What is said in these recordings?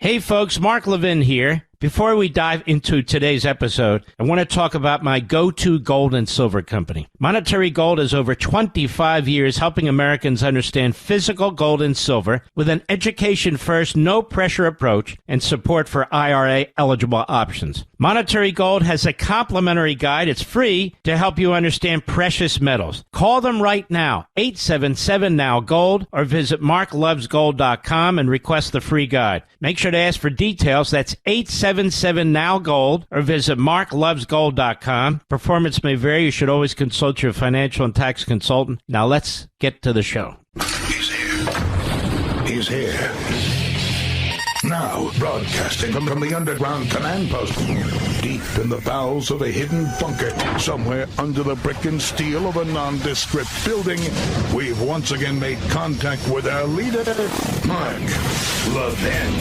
Hey folks, Mark Levin here. Before we dive into today's episode, I want to talk about my go-to gold and silver company. Monetary Gold has over 25 years helping Americans understand physical gold and silver with an education-first, no-pressure approach and support for IRA-eligible options. Monetary Gold has a complimentary guide. It's free to help you understand precious metals. Call them right now, 877-NOW-GOLD, or visit marklovesgold.com and request the free guide. Make sure to ask for details. That's 877-NOW-GOLD, or visit marklovesgold.com. Performance may vary. You should always consult your financial and tax consultant. Now let's get to the show. He's here. He's here. Now, broadcasting from the underground command post, deep in the bowels of a hidden bunker, somewhere under the brick and steel of a nondescript building, we've once again made contact with our leader, Mark Levin.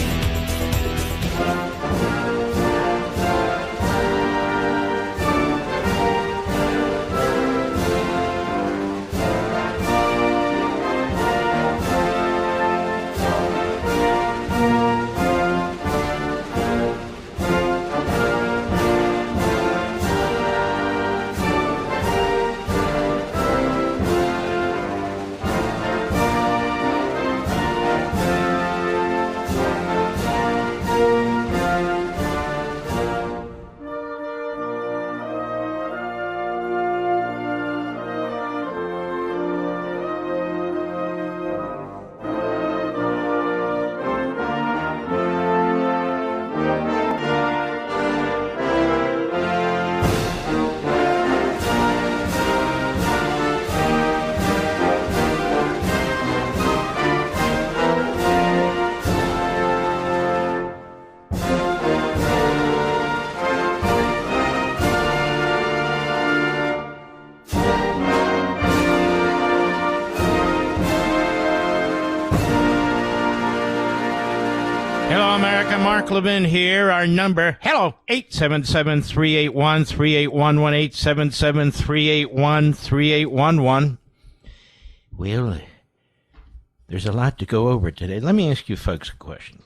Mark Levin here. Our number, 877-381-3811, 877-381-3811. Well, there's a lot to go over today. Let me ask you folks a question.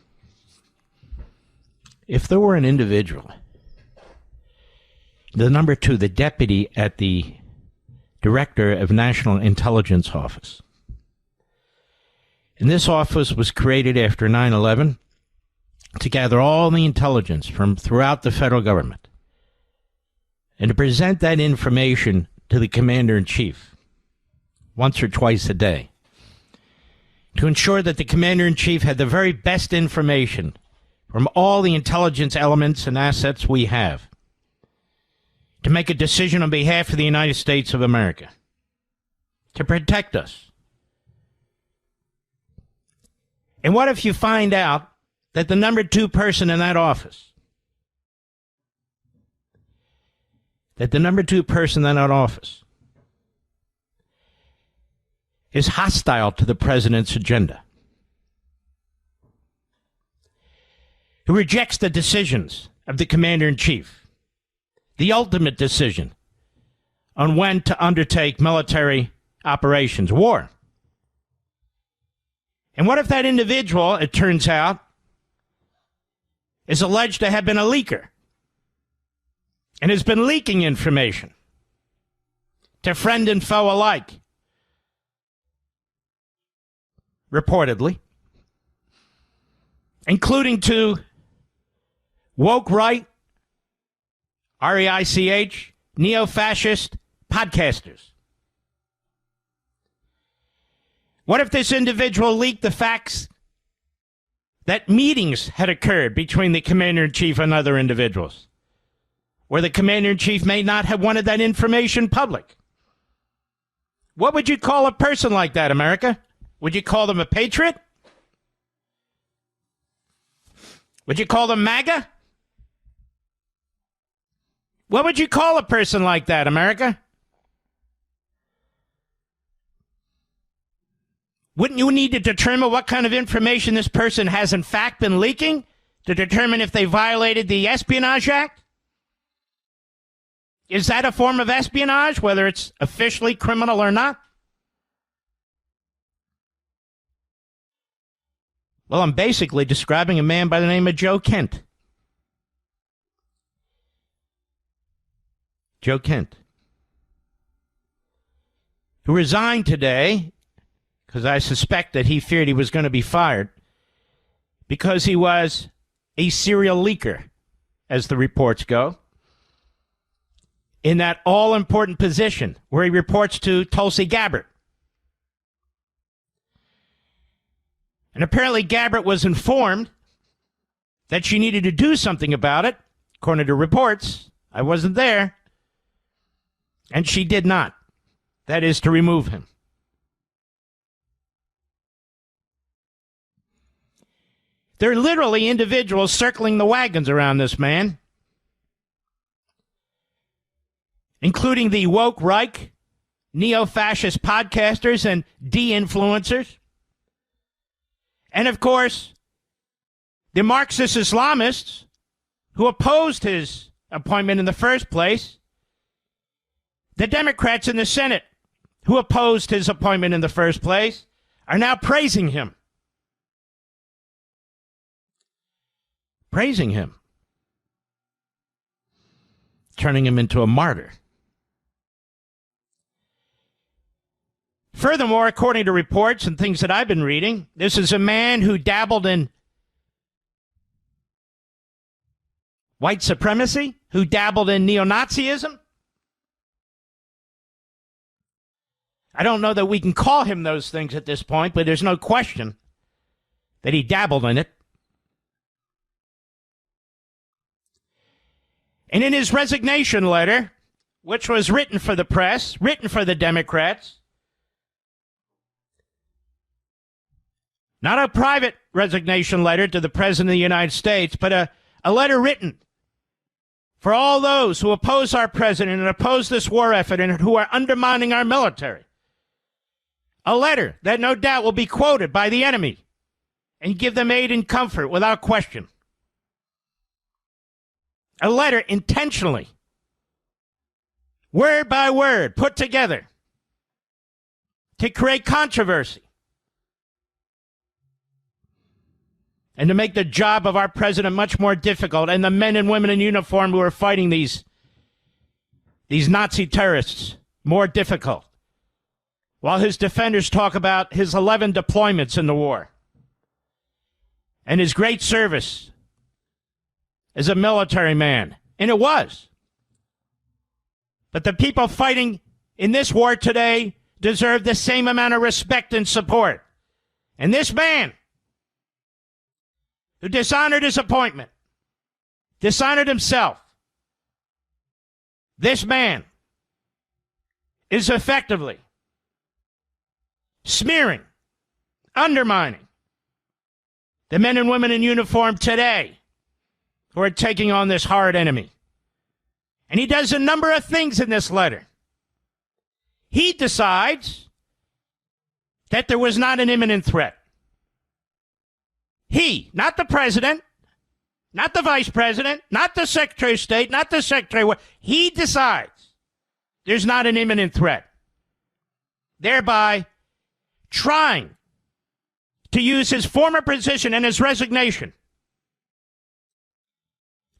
If there were an individual, the number 2, the deputy at the Director of National Intelligence Office, and this office was created after 9/11, to gather all the intelligence from throughout the federal government and to present that information to the commander-in-chief once or twice a day to ensure that the commander-in-chief had the very best information from all the intelligence elements and assets we have to make a decision on behalf of the United States of America, to protect us. And what if you find out that the number 2 person in that office, is hostile to the president's agenda, who rejects the decisions of the commander-in-chief, the ultimate decision on when to undertake military operations, war? And what if that individual, it turns out, is alleged to have been a leaker and has been leaking information to friend and foe alike, reportedly, including to woke right, REICH, neo-fascist podcasters? What if this individual leaked the facts that meetings had occurred between the commander-in-chief and other individuals, where the commander-in-chief may not have wanted that information public? What would you call a person like that, America? Would you call them a patriot? Would you call them MAGA? What would you call a person like that, America? Wouldn't you need to determine what kind of information this person has in fact been leaking to determine if they violated the Espionage Act? Is that a form of espionage, whether it's officially criminal or not? Well, I'm basically describing a man by the name of Joe Kent. Joe Kent, who resigned today because I suspect that he feared he was going to be fired because he was a serial leaker, as the reports go, in that all-important position where he reports to Tulsi Gabbard. And apparently Gabbard was informed that she needed to do something about it, according to reports. I wasn't there. And she did not. That is to remove him. There are literally individuals circling the wagons around this man, including the woke Reich, neo-fascist podcasters and de-influencers. And, of course, the Marxist Islamists who opposed his appointment in the first place, the Democrats in the Senate who opposed his appointment in the first place, are now praising him. Praising him. Turning him into a martyr. Furthermore, according to reports and things that I've been reading, this is a man who dabbled in white supremacy, who dabbled in neo-Nazism. I don't know that we can call him those things at this point, but there's no question that he dabbled in it. And in his resignation letter, which was written for the press, written for the Democrats, not a private resignation letter to the President of the United States, but a letter written for all those who oppose our president and oppose this war effort and who are undermining our military. A letter that no doubt will be quoted by the enemy and give them aid and comfort without question. A letter intentionally, word by word, put together to create controversy and to make the job of our president much more difficult and the men and women in uniform who are fighting these Nazi terrorists more difficult. While his defenders talk about his 11 deployments in the war and his great service as a military man. And it was. But the people fighting in this war today deserve the same amount of respect and support. And this man who dishonored his appointment, dishonored himself, this man is effectively smearing, undermining the men and women in uniform today who are taking on this horrid enemy. And he does a number of things in this letter. He decides that there was not an imminent threat. He, not the president, not the vice president, not the secretary of state, not the secretary of war, he decides there's not an imminent threat, thereby trying to use his former position and his resignation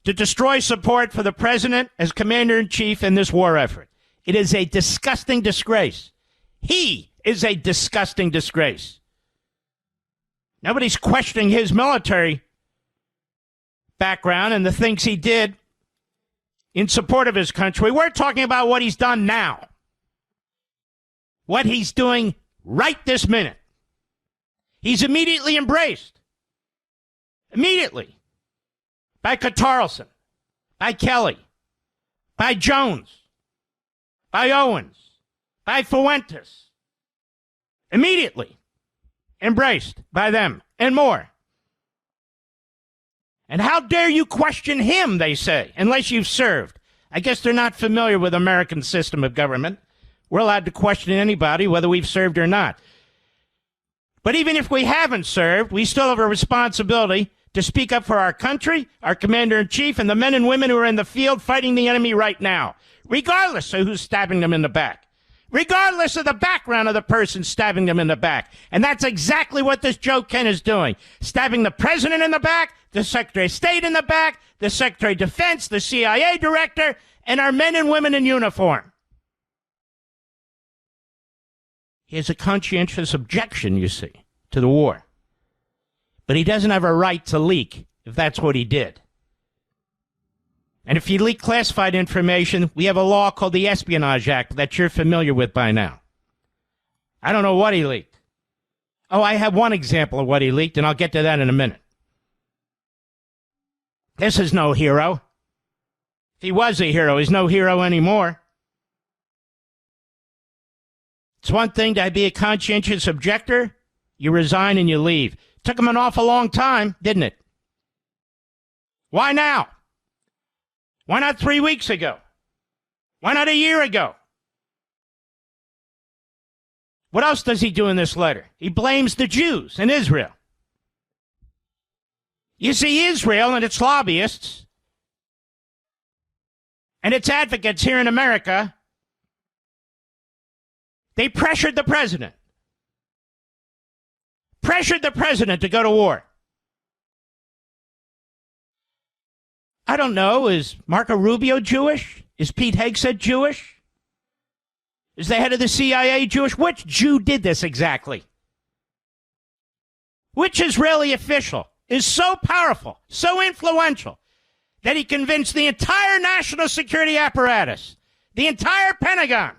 to destroy support for the president as commander-in-chief in this war effort. It is a disgusting disgrace. He is a disgusting disgrace. Nobody's questioning his military background and the things he did in support of his country. We're talking about what he's done now. What he's doing right this minute. He's immediately embraced. Immediately. By Catarleson, by Kelly, by Jones, by Owens, by Fuentes. Immediately embraced by them and more. And how dare you question him, they say, unless you've served. I guess they're not familiar with the American system of government. We're allowed to question anybody, whether we've served or not. But even if we haven't served, we still have a responsibility to speak up for our country, our commander-in-chief, and the men and women who are in the field fighting the enemy right now, regardless of who's stabbing them in the back, regardless of the background of the person stabbing them in the back. And that's exactly what this Joe Ken is doing. Stabbing the president in the back, the Secretary of State in the back, the Secretary of Defense, the CIA director, and our men and women in uniform. He has a conscientious objection, you see, to the war. But he doesn't have a right to leak if that's what he did. And if you leak classified information, we have a law called the Espionage Act that you're familiar with by now. I don't know what he leaked. Oh, I have one example of what he leaked, and I'll get to that in a minute. This is no hero. If he was a hero, he's no hero anymore. It's one thing to be a conscientious objector. You resign and you leave. Took him an awful long time, didn't it? Why now? Why not 3 weeks ago? Why not a year ago? What else does he do in this letter? He blames the Jews in Israel. You see, Israel and its lobbyists and its advocates here in America, they pressured the president. Pressured the president to go to war. I don't know, is Marco Rubio Jewish? Is Pete Hegseth Jewish? Is the head of the CIA Jewish? Which Jew did this exactly? Which Israeli official is so powerful, so influential, that he convinced the entire national security apparatus, the entire Pentagon,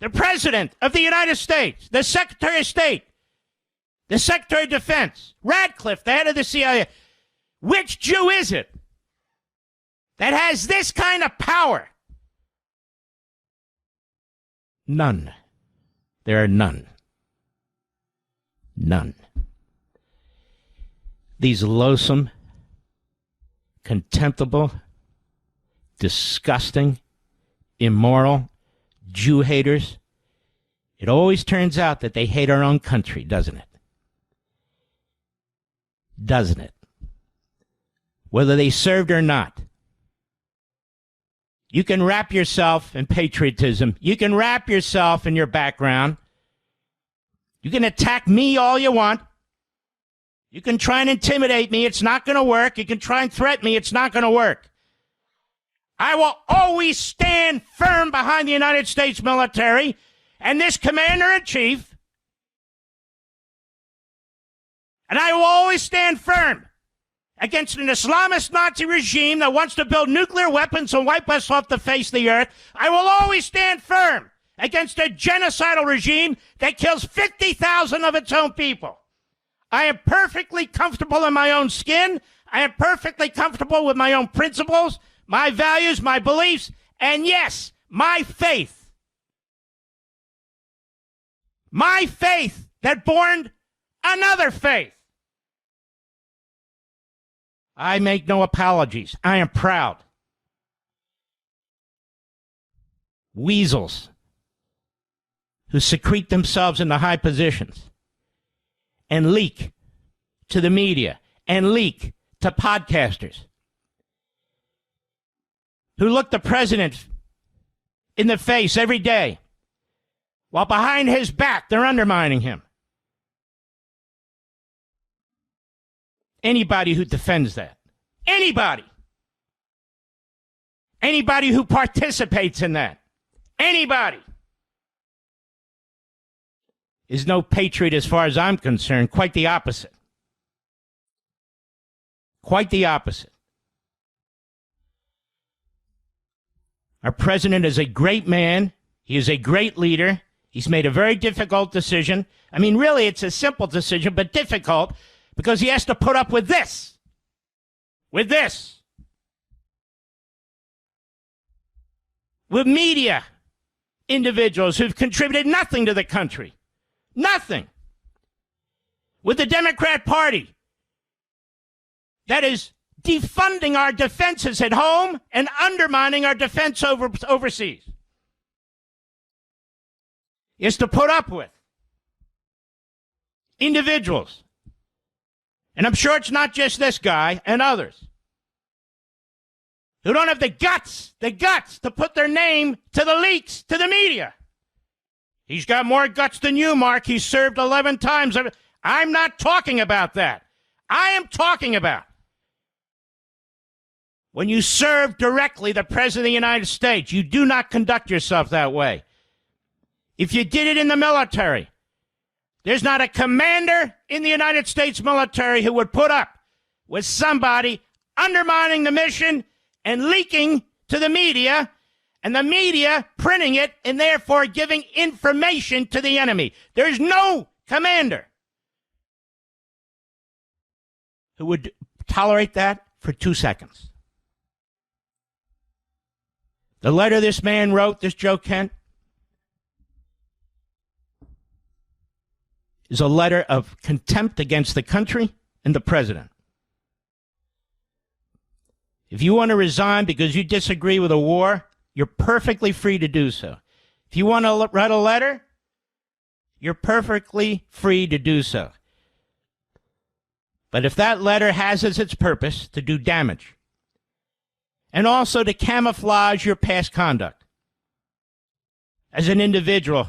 the President of the United States, the Secretary of State, the Secretary of Defense, Radcliffe, the head of the CIA. Which Jew is it that has this kind of power? None. There are none. None. These loathsome, contemptible, disgusting, immoral Jew haters, it always turns out that they hate our own country, doesn't it? Doesn't it? Whether they served or not. You can wrap yourself in patriotism. You can wrap yourself in your background. You can attack me all you want. You can try and intimidate me. It's not going to work. You can try and threaten me. It's not going to work. I will always stand firm behind the United States military and this commander-in-chief. And I will always stand firm against an Islamist Nazi regime that wants to build nuclear weapons and wipe us off the face of the earth. I will always stand firm against a genocidal regime that kills 50,000 of its own people. I am perfectly comfortable in my own skin. I am perfectly comfortable with my own principles, my values, my beliefs, and yes, my faith. My faith that born another faith. I make no apologies. I am proud. Weasels who secrete themselves into high positions and leak to the media and leak to podcasters who look the president in the face every day while behind his back they're undermining him. Anybody who defends that, anybody who participates in that, anybody is no patriot as far as I'm concerned. Quite the opposite. Quite the opposite. Our president is a great man. He is a great leader. He's made a very difficult decision. I mean, really, it's a simple decision, but difficult, because he has to put up with this. With this. With media individuals who've contributed nothing to the country. Nothing. With the Democrat Party that is defunding our defenses at home and undermining our defense overseas. He has to put up with individuals. And I'm sure it's not just this guy and others who don't have the guts to put their name to the leaks to the media. He's got more guts than you, Mark. He's served 11 times. I'm not talking about that. I am talking about when you serve directly the President of the United States. You do not conduct yourself that way. If you did it in the military, there's not a commander in the United States military who would put up with somebody undermining the mission and leaking to the media, and the media printing it and therefore giving information to the enemy. There's no commander who would tolerate that for 2 seconds. The letter this man wrote, this Joe Kent, is a letter of contempt against the country and the president. If you want to resign because you disagree with a war, you're perfectly free to do so. If you want to write a letter, you're perfectly free to do so. But if that letter has as its purpose to do damage and also to camouflage your past conduct as an individual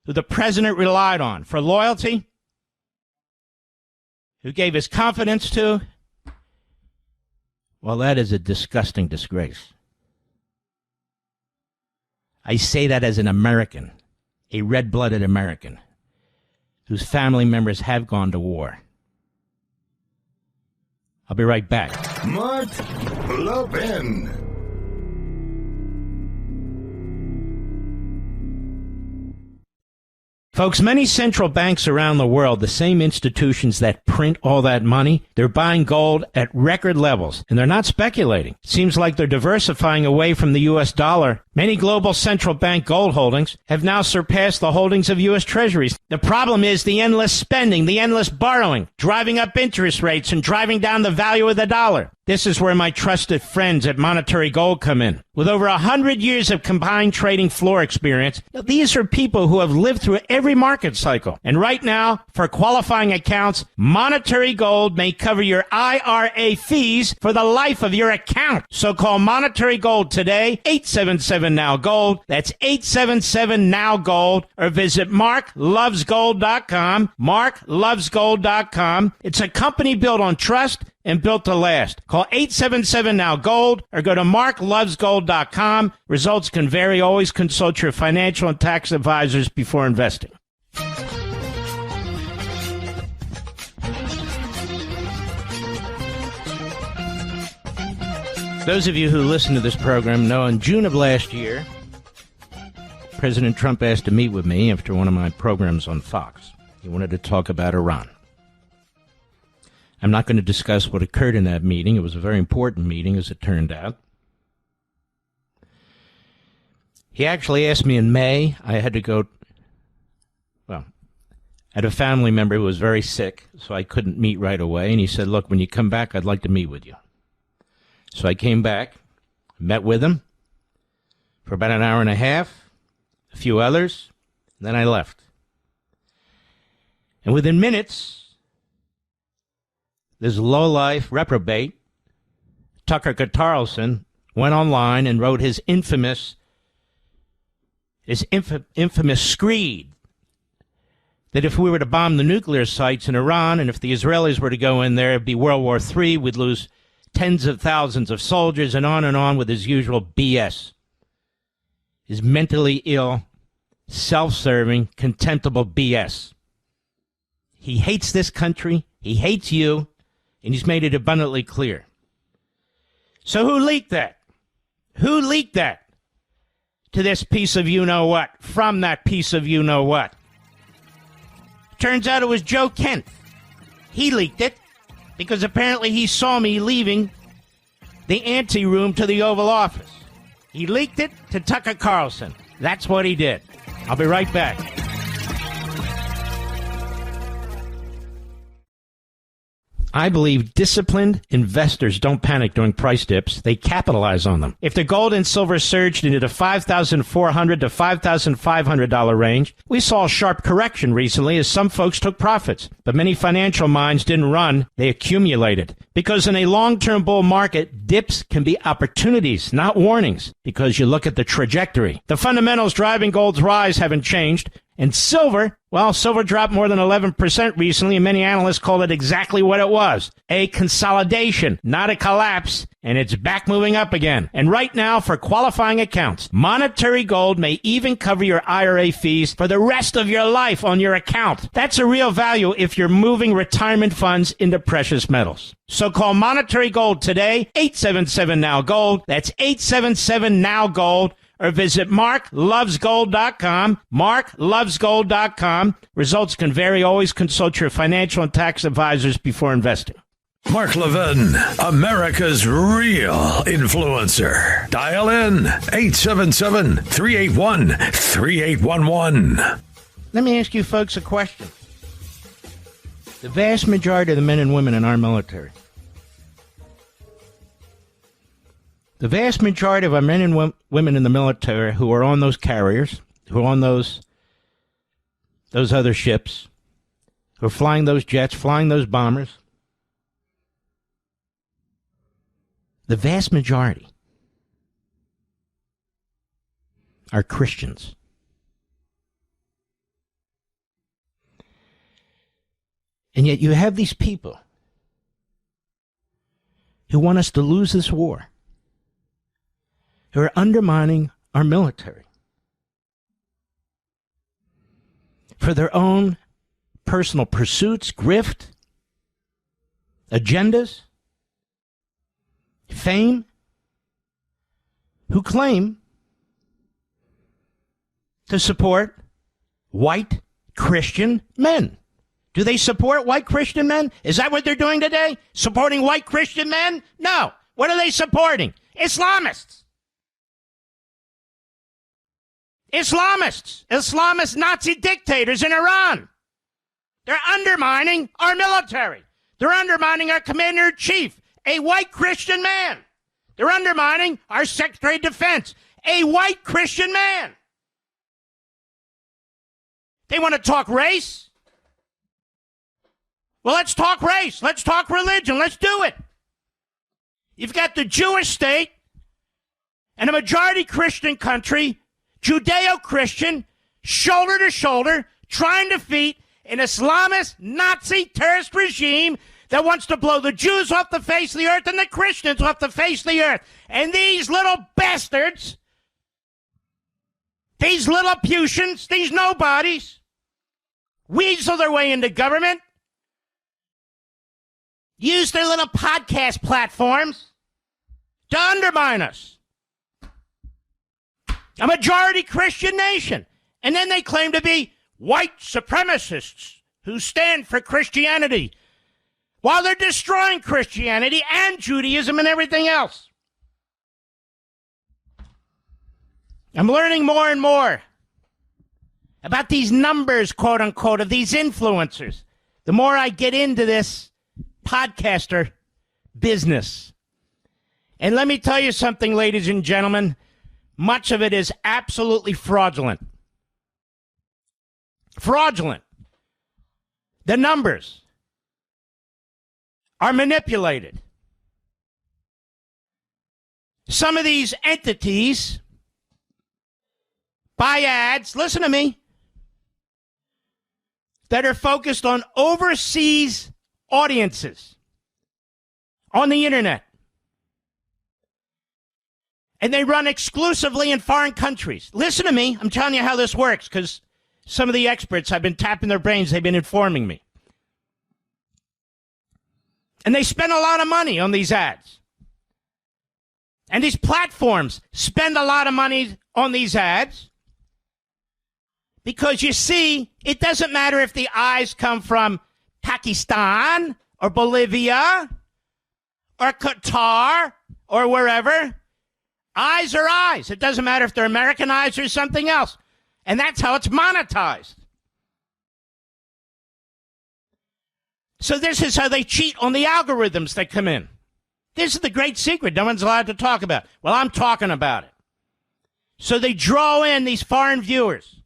who the president relied on for loyalty, who gave his confidence to, well, that is a disgusting disgrace. I say that as an American, a red-blooded American, whose family members have gone to war. I'll be right back. Mark Levin. Folks, many central banks around the world, the same institutions that print all that money, they're buying gold at record levels, and they're not speculating. It seems like they're diversifying away from the U.S. dollar. Many global central bank gold holdings have now surpassed the holdings of U.S. Treasuries. The problem is the endless spending, the endless borrowing, driving up interest rates and driving down the value of the dollar. This is where my trusted friends at Monetary Gold come in. With over 100 years of combined trading floor experience, these are people who have lived through every market cycle. And right now, for qualifying accounts, Monetary Gold may cover your IRA fees for the life of your account. So call Monetary Gold today, 877-NOW-GOLD. That's 877-NOW-GOLD. Or visit marklovesgold.com, marklovesgold.com. It's a company built on trust and built to last. Call 877-NOW-GOLD or go to marklovesgold.com. Results can vary. Always consult your financial and tax advisors before investing. Those of you who listen to this program know in June of last year, President Trump asked to meet with me after one of my programs on Fox. He wanted to talk about Iran. I'm not going to discuss what occurred in that meeting. It was a very important meeting, as it turned out. He actually asked me in May. I had to go, I had a family member who was very sick, so I couldn't meet right away. And he said, look, when you come back, I'd like to meet with you. So I came back, met with him for about an hour and a half, a few others, and then I left. And within minutes, this lowlife reprobate, Tucker Carlson, went online and wrote his infamous screed that if we were to bomb the nuclear sites in Iran and if the Israelis were to go in there, it'd be World War III. We'd lose tens of thousands of soldiers, and on with his usual BS. His mentally ill, self-serving, contemptible BS. He hates this country. He hates you. And he's made it abundantly clear. So who leaked that? Who leaked that to this piece of you-know-what, from that piece of you-know-what? Turns out it was Joe Kent. He leaked it because apparently he saw me leaving the anteroom to the Oval Office. He leaked it to Tucker Carlson. That's what he did. I'll be right back. I believe disciplined investors don't panic during price dips. They capitalize on them. If the gold and silver surged into the $5,400 to $5,500 range, we saw a sharp correction recently as some folks took profits. But many financial minds didn't run. They accumulated. Because in a long-term bull market, dips can be opportunities, not warnings, because you look at the trajectory. The fundamentals driving gold's rise haven't changed. And silver, well, silver dropped more than 11% recently, and many analysts call it exactly what it was. A consolidation, not a collapse, and it's back moving up again. And right now, for qualifying accounts, monetary gold may even cover your IRA fees for the rest of your life on your account. That's a real value if you're moving retirement funds into precious metals. So call Monetary Gold today, 877-NOW-GOLD. That's 877-NOW-GOLD. Or visit marklovesgold.com, marklovesgold.com. Results can vary. Always consult your financial and tax advisors before investing. Mark Levin, America's real influencer. Dial in 877-381-3811. Let me ask you folks a question. The vast majority of the men and women in our military, the vast majority of our men and women in the military who are on those carriers, who are on those other ships, who are flying those jets, flying those bombers, the vast majority are Christians. And yet you have these people who want us to lose this war, who are undermining our military for their own personal pursuits, grift, agendas, fame, who claim to support white Christian men. Do they support white Christian men? Is that what they're doing today? Supporting white Christian men? No. What are they supporting? Islamists. Islamist Nazi dictators in Iran. They're undermining our military. They're undermining our commander-in-chief, a white Christian man. They're undermining our Secretary of Defense, a white Christian man. They want to talk race? Well, let's talk race. Let's talk religion. Let's do it. You've got the Jewish state and a majority Christian country, Judeo-Christian, shoulder to shoulder, trying to defeat an Islamist Nazi terrorist regime that wants to blow the Jews off the face of the earth and the Christians off the face of the earth. And these little bastards, these Lilliputians, these nobodies, weasel their way into government, use their little podcast platforms to undermine us. A majority Christian nation. And then they claim to be white supremacists who stand for Christianity while they're destroying Christianity and Judaism and everything else. I'm learning more and more about these numbers, quote unquote, of these influencers. The more I get into this podcaster business. And let me tell you something, ladies and gentlemen. Much of it is absolutely fraudulent. Fraudulent. The numbers are manipulated. Some of these entities buy ads, listen to me, that are focused on overseas audiences on the internet. And they run exclusively in foreign countries. Listen to me. I'm telling you how this works because some of the experts, I've been tapping their brains. They've been informing me. And they spend a lot of money on these ads. And these platforms spend a lot of money on these ads because, you see, it doesn't matter if the eyes come from Pakistan or Bolivia or Qatar or wherever. Eyes are eyes. It doesn't matter if they're American eyes or something else. And that's how it's monetized. So this is how they cheat on the algorithms that come in. This is the great secret no one's allowed to talk about. Well, I'm talking about it. So they draw in these foreign viewers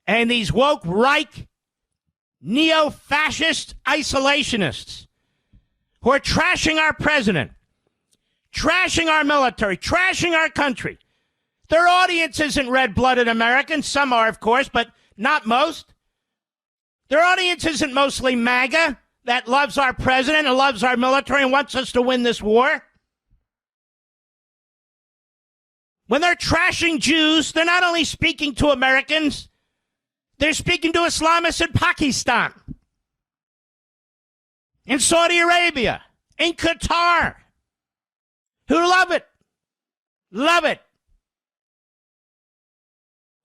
and these woke Reich neo-fascist isolationists who are trashing our president, trashing our military, trashing our country. Their audience isn't red-blooded Americans. Some are, of course, but not most. Their audience isn't mostly MAGA that loves our president and loves our military and wants us to win this war. When they're trashing Jews, they're not only speaking to Americans, they're speaking to Islamists in Pakistan, in Saudi Arabia, in Qatar, who love it. Love it.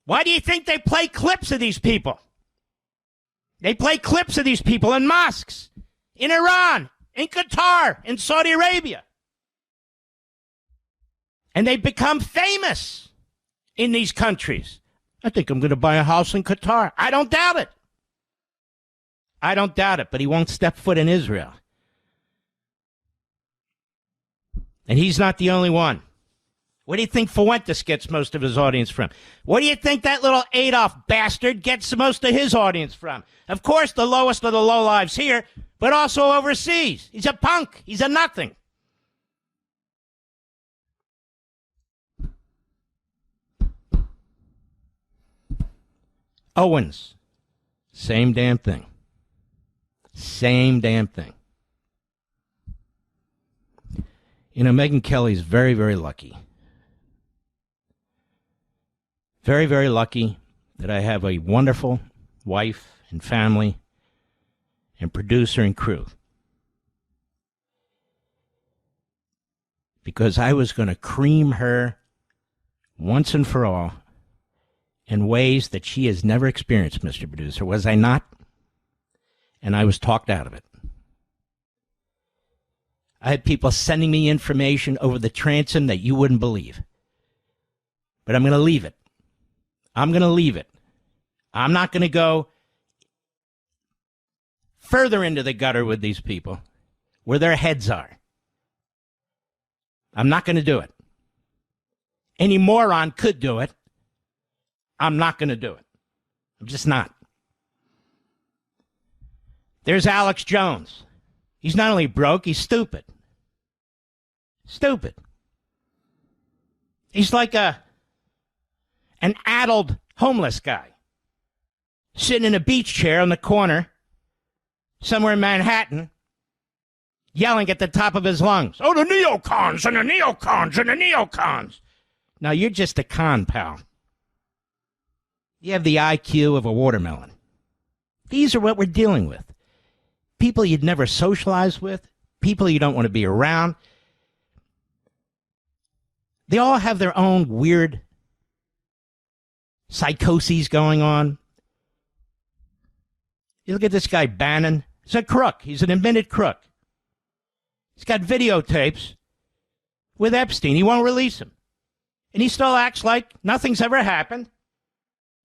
Why do you think they play clips of these people? They play clips of these people in mosques, in Iran, in Qatar, in Saudi Arabia. And they become famous in these countries. I think I'm going to buy a house in Qatar. I don't doubt it. I don't doubt it, but he won't step foot in Israel. And he's not the only one. Where do you think Fuentes gets most of his audience from? Where do you think that little Adolf bastard gets most of his audience from? Of course, the lowest of the lowlives here, but also overseas. He's a punk. He's a nothing. Owens, same damn thing. Same damn thing. You know, Megyn Kelly's very, very lucky. Very, very lucky that I have a wonderful wife and family and producer and crew. Because I was going to cream her once and for all in ways that she has never experienced, Mr. Producer. Was I not? And I was talked out of it. I had people sending me information over the transom that you wouldn't believe. But I'm going to leave it. I'm going to leave it. I'm not going to go further into the gutter with these people where their heads are. I'm not going to do it. Any moron could do it. I'm not going to do it. I'm just not. There's Alex Jones. He's not only broke, he's stupid. Stupid. He's like an addled homeless guy sitting in a beach chair on the corner somewhere in Manhattan yelling at the top of his lungs, "Oh, the neocons and the neocons and the neocons." Now, you're just a con, pal. You have the IQ of a watermelon. These are what we're dealing with. People you'd never socialize with, people you don't want to be around. They all have their own weird psychoses going on. You look at this guy, Bannon. He's a crook. He's an admitted crook. He's got videotapes with Epstein. He won't release them. And he still acts like nothing's ever happened.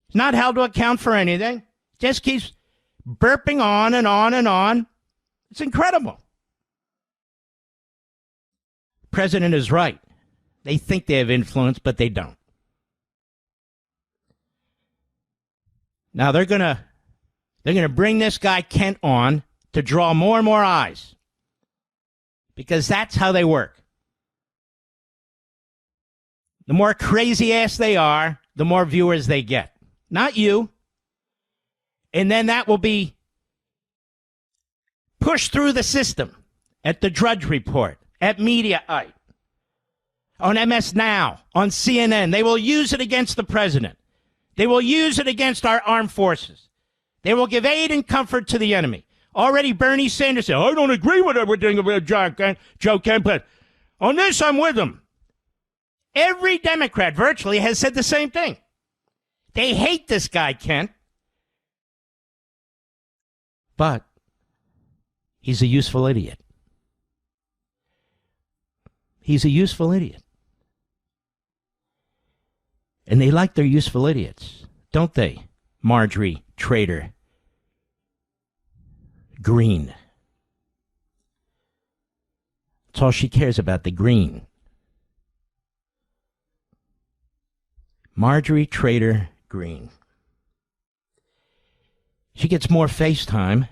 He's not held to account for anything. Just keeps burping on and on and on. It's incredible. The president is right. They think they have influence, but they don't. Now they're gonna bring this guy Kent on to draw more and more eyes, because that's how they work. The more crazy ass they are, the more viewers they get. Not you. And then that will be pushed through the system at the Drudge Report, at Mediaite, on MS Now, on CNN. They will use it against the president. They will use it against our armed forces. They will give aid and comfort to the enemy. Already Bernie Sanders said, "I don't agree with everything about Joe Kemp, but on this I'm with him." Every Democrat virtually has said the same thing. They hate this guy, Kent. But he's a useful idiot. He's a useful idiot. And they like their useful idiots, don't they? Marjorie Trader green. That's all she cares about, the green. Marjorie Trader Greene. She gets more FaceTime.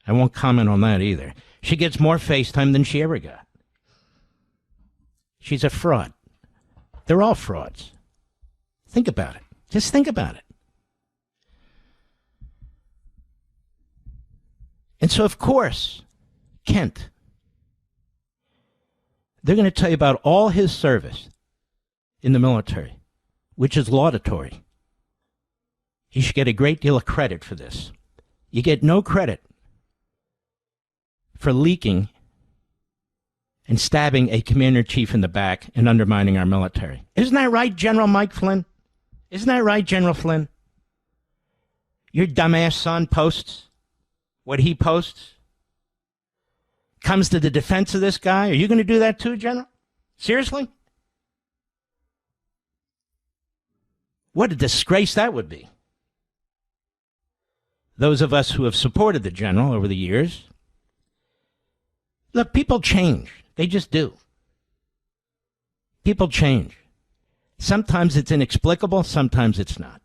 I won't comment on that either. She gets more FaceTime than she ever got. She's a fraud. They're all frauds. Think about it. Just think about it. And so, of course, Kent, they're going to tell you about all his service in the military, which is laudatory. He should get a great deal of credit for this. You get no credit for leaking and stabbing a commander-in-chief in the back and undermining our military. Isn't that right, General Mike Flynn? Isn't that right, General Flynn? Your dumbass son posts what he posts, comes to the defense of this guy. Are you going to do that too, General? Seriously? What a disgrace that would be. Those of us who have supported the general over the years, look, people change. They just do. People change. Sometimes it's inexplicable, sometimes it's not.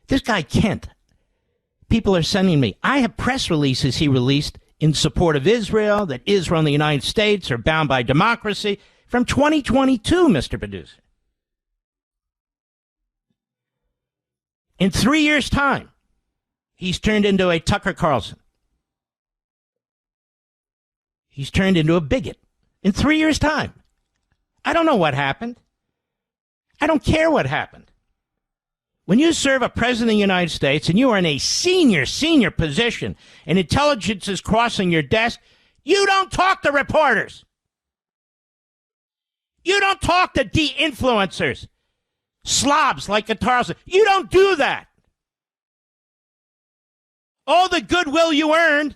This guy Kent, people are sending me, I have press releases he released in support of Israel, that Israel and the United States are bound by democracy, from 2022, Mr. Producer. In 3 years' time, he's turned into a Tucker Carlson. He's turned into a bigot. In 3 years' time. I don't know what happened. I don't care what happened. When you serve a president of the United States and you are in a senior position and intelligence is crossing your desk, you don't talk to reporters. You don't talk to de-influencers. Slobs like Guitarson. You don't do that. All the goodwill you earned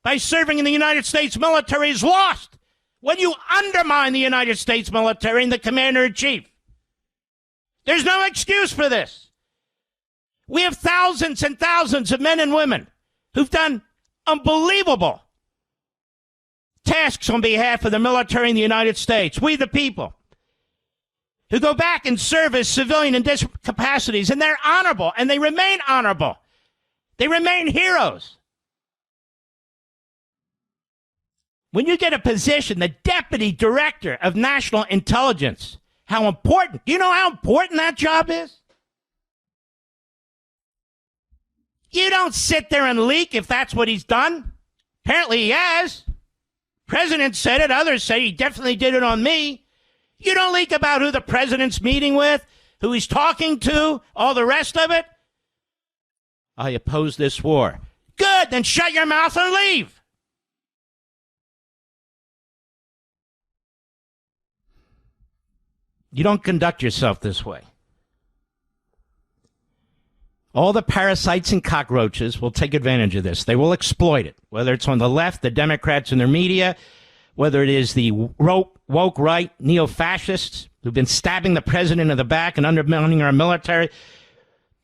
by serving in the United States military is lost when you undermine the United States military and the commander-in-chief. There's no excuse for this. We have thousands and thousands of men and women who've done unbelievable tasks on behalf of the military in the United States. We the people, who go back and serve as civilian in different capacities, and they're honorable, and they remain honorable. They remain heroes. When you get a position, the Deputy Director of National Intelligence, how important, do you know how important that job is? You don't sit there and leak if that's what he's done. Apparently he has. President said it, others say he definitely did it on me. You don't leak about who the president's meeting with, who he's talking to, all the rest of it. I oppose this war. Good, then shut your mouth and leave. You don't conduct yourself this way. All the parasites and cockroaches will take advantage of this. They will exploit it, whether it's on the left, the Democrats and their media, whether it is the woke right, neo-fascists who've been stabbing the president in the back and undermining our military.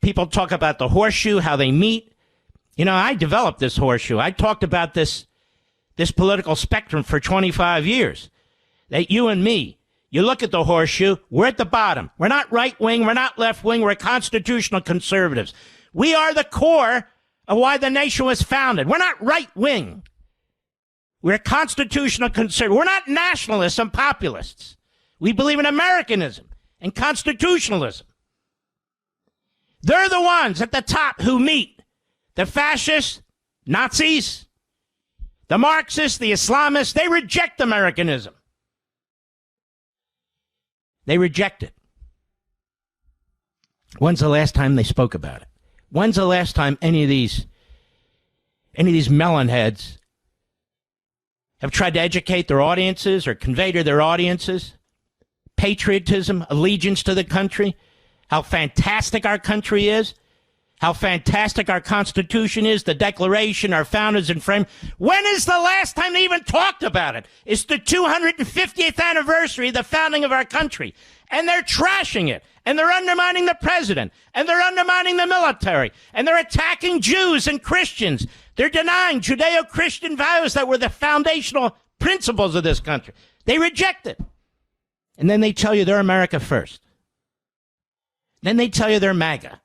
People talk about the horseshoe, how they meet. You know, I developed this horseshoe. I talked about this political spectrum for 25 years. That you and me, you look at the horseshoe, we're at the bottom. We're not right-wing, we're not left-wing, we're constitutional conservatives. We are the core of why the nation was founded. We're not right-wing. We're constitutional conservatives. We're not nationalists and populists. We believe in Americanism and constitutionalism. They're the ones at the top who meet the fascists, Nazis, the Marxists, the Islamists. They reject Americanism. They reject it. When's the last time they spoke about it? When's the last time any of these melonheads have tried to educate their audiences or convey to their audiences patriotism, allegiance to the country, how fantastic our country is, how fantastic our Constitution is, the Declaration, our founders and framers. When is the last time they even talked about it? It's the 250th anniversary of the founding of our country, and they're trashing it and they're undermining the president, and they're undermining the military, and they're attacking Jews and Christians. They're denying Judeo-Christian values that were the foundational principles of this country. They reject it. And then they tell you they're America first. Then they tell you they're MAGA.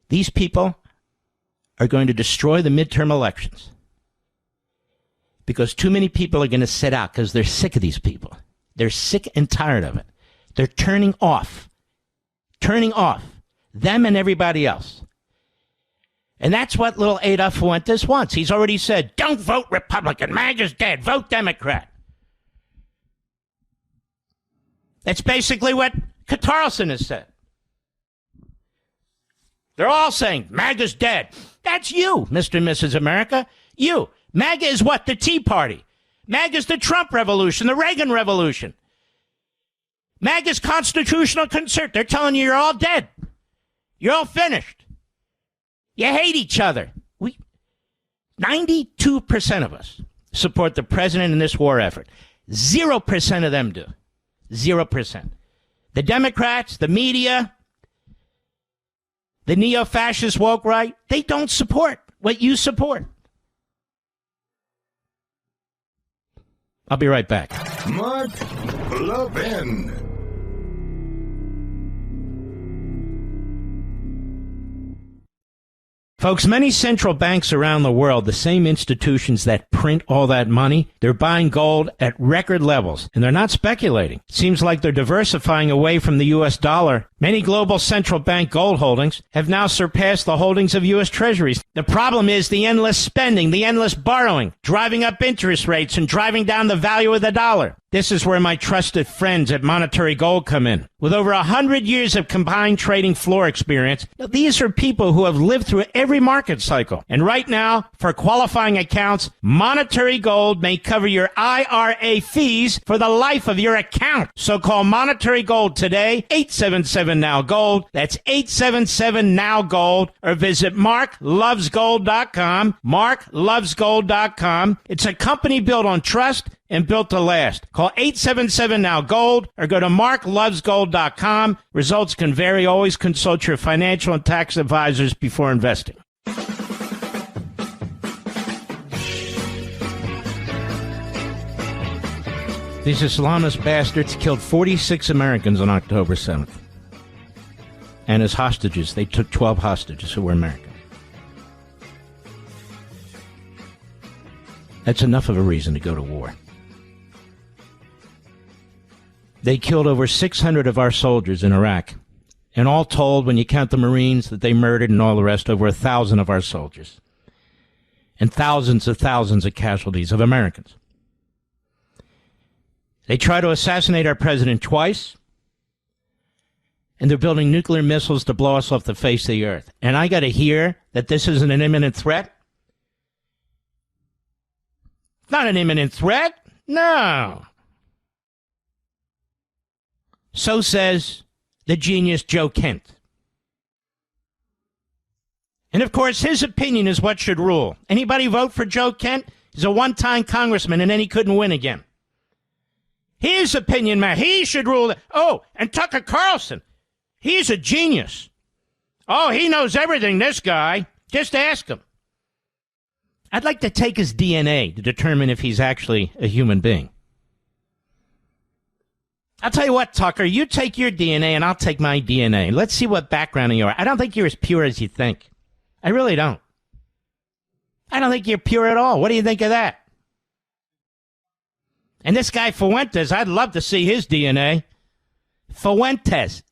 These people are going to destroy the midterm elections because too many people are going to sit out because they're sick of these people. They're sick and tired of it. They're turning off, them and everybody else. And that's what little Ada Fuentes wants. He's already said, don't vote Republican. MAGA's dead. Vote Democrat. That's basically what Catarleson has said. They're all saying, MAGA's dead. That's you, Mr. and Mrs. America. You. MAGA is what? The Tea Party. MAGA's the Trump Revolution, the Reagan Revolution. MAGA's constitutional concert. They're telling you you're all dead. You're all finished. You hate each other. 92% of us support the president in this war effort. 0% of them do. 0%. The Democrats, the media, the neo-fascist woke right, they don't support what you support. I'll be right back. Mark Levin. Folks, many central banks around the world, the same institutions that print all that money, they're buying gold at record levels, and they're not speculating. It seems like they're diversifying away from the U.S. dollar. Many global central bank gold holdings have now surpassed the holdings of U.S. Treasuries. The problem is the endless spending, the endless borrowing, driving up interest rates and driving down the value of the dollar. This is where my trusted friends at Monetary Gold come in. With over 100 years of combined trading floor experience, these are people who have lived through every market cycle. And right now, for qualifying accounts, Monetary Gold may cover your IRA fees for the life of your account. So call Monetary Gold today, 877-NOW-GOLD. That's 877-NOW-GOLD. Or visit marklovesgold.com, marklovesgold.com. It's a company built on trust and built to last. Call 877-NOW-GOLD or go to marklovesgold.com. Results can vary. Always consult your financial and tax advisors before investing. These Islamist bastards killed 46 Americans on October 7th. And as hostages, they took 12 hostages who were Americans. That's enough of a reason to go to war. They killed over 600 of our soldiers in Iraq. And all told, when you count the Marines that they murdered and all the rest, over 1,000 of our soldiers. And thousands of casualties of Americans. They tried to assassinate our president twice. And they're building nuclear missiles to blow us off the face of the earth. And I got to hear that this isn't an imminent threat? Not an imminent threat? No. So says the genius Joe Kent. And of course, his opinion is what should rule. Anybody vote for Joe Kent? He's a one-time congressman, and then he couldn't win again. His opinion, man, he should rule. Oh, and Tucker Carlson, he's a genius. Oh, he knows everything, this guy. Just ask him. I'd like to take his DNA to determine if he's actually a human being. I'll tell you what, Tucker, you take your DNA and I'll take my DNA. Let's see what background you are. I don't think you're as pure as you think. I really don't. I don't think you're pure at all. What do you think of that? And this guy Fuentes, I'd love to see his DNA. Fuentes.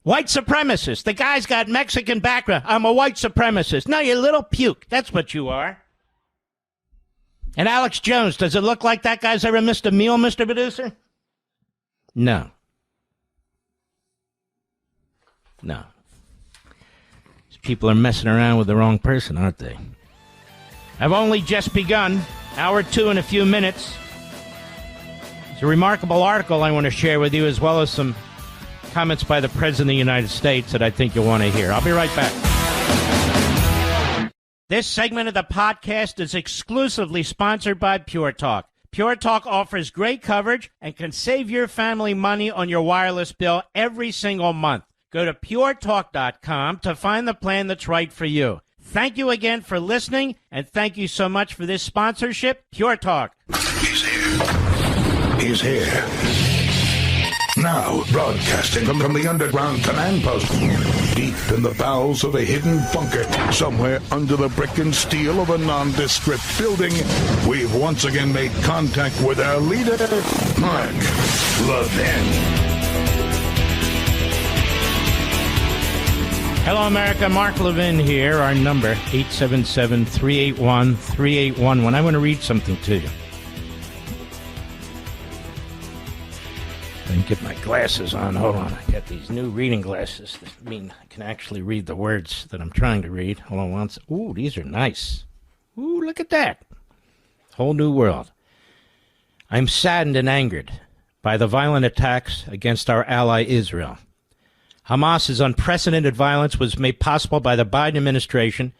White supremacist. The guy's got Mexican background. I'm a white supremacist. No, you little puke. That's what you are. And Alex Jones, does it look like that guy's ever missed a meal, Mr. Producer? No. No. These people are messing around with the wrong person, aren't they? I've only just begun. Hour 2 in a few minutes. It's a remarkable article I want to share with you, as well as some comments by the President of the United States that I think you'll want to hear. I'll be right back. This segment of the podcast is exclusively sponsored by Pure Talk. Pure Talk offers great coverage and can save your family money on your wireless bill every single month. Go to puretalk.com to find the plan that's right for you. Thank you again for listening, and thank you so much for this sponsorship, Pure Talk. He's here. He's here. Now, broadcasting from the underground command post, deep in the bowels of a hidden bunker, somewhere under the brick and steel of a nondescript building, we've once again made contact with our leader, Mark Levin. Hello, America. Mark Levin here. Our number, 877-381-3811. I want to read something to you. I can get my glasses on. Hold on. I got these new reading glasses that mean I can actually read the words that I'm trying to read. Hold on once. Ooh, these are nice. Ooh, look at that. Whole new world. I'm saddened and angered by the violent attacks against our ally Israel. Hamas's unprecedented violence was made possible by the Biden administration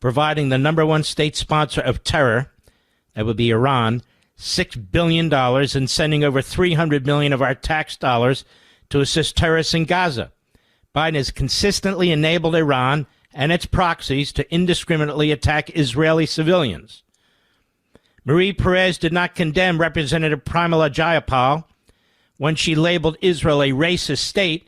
providing the number one state sponsor of terror, that would be Iran, $6 billion and sending over $300 million of our tax dollars to assist terrorists in Gaza. Biden has consistently enabled Iran and its proxies to indiscriminately attack Israeli civilians. Marie Perez did not condemn Representative Pramila Jayapal when she labeled Israel a racist state,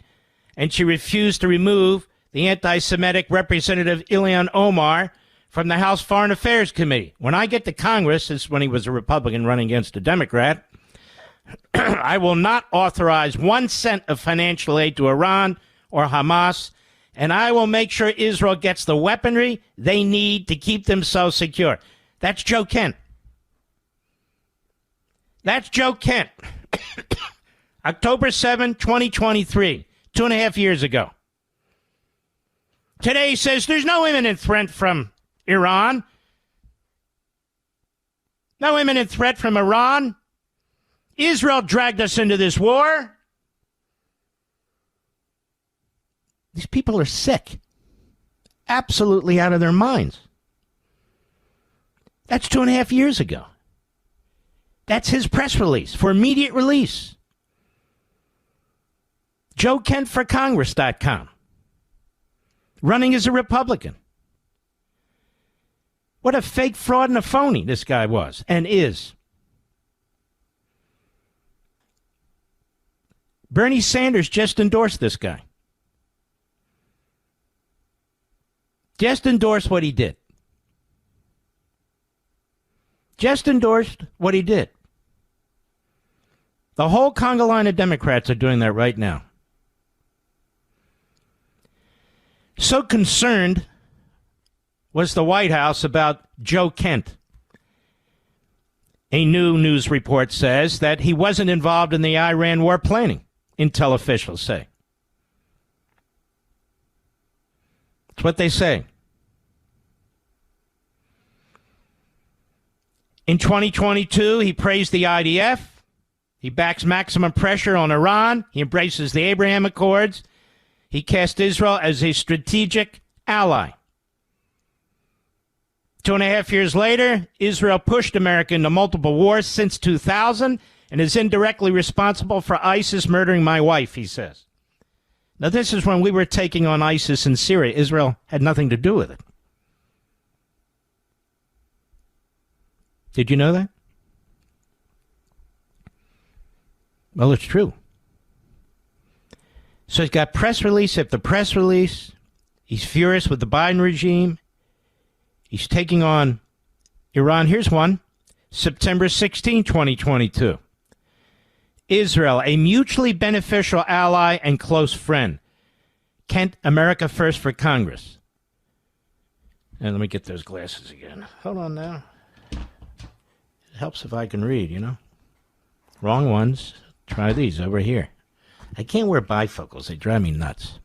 and she refused to remove the anti-Semitic Representative Ilhan Omar from the House Foreign Affairs Committee. When I get to Congress, this is when he was a Republican running against a Democrat, I will not authorize 1 cent of financial aid to Iran or Hamas, and I will make sure Israel gets the weaponry they need to keep themselves secure. That's Joe Kent. That's Joe Kent. October 7, 2023. 2.5 years ago. Today he says there's no imminent threat from Iran. No imminent threat from Iran. Israel dragged us into this war. These people are sick. Absolutely out of their minds. That's 2.5 years ago. That's his press release for immediate release. JoeKentForCongress.com. Running as a Republican. What a fake fraud and a phony this guy was and is. Bernie Sanders just endorsed this guy. Just endorsed what he did. Just endorsed what he did. The whole conga line of Democrats are doing that right now. So concerned was the White House about Joe Kent. A new news report says that he wasn't involved in the Iran war planning, intel officials say. That's what they say. In 2022, he praised the IDF. He backs maximum pressure on Iran. He embraces the Abraham Accords. He cast Israel as a strategic ally. 2.5 years later, Israel pushed America into multiple wars since 2000 and is indirectly responsible for ISIS murdering my wife, he says. Now, this is when we were taking on ISIS in Syria. Israel had nothing to do with it. Did you know that? Well, it's true. So he's got press release after press release. He's furious with the Biden regime. He's taking on Iran. Here's one. September 16, 2022. Israel, a mutually beneficial ally and close friend. Kent, America First for Congress. And let me get those glasses again. Hold on now. It helps if I can read, you know. Wrong ones. Try these over here. I can't wear bifocals. They drive me nuts.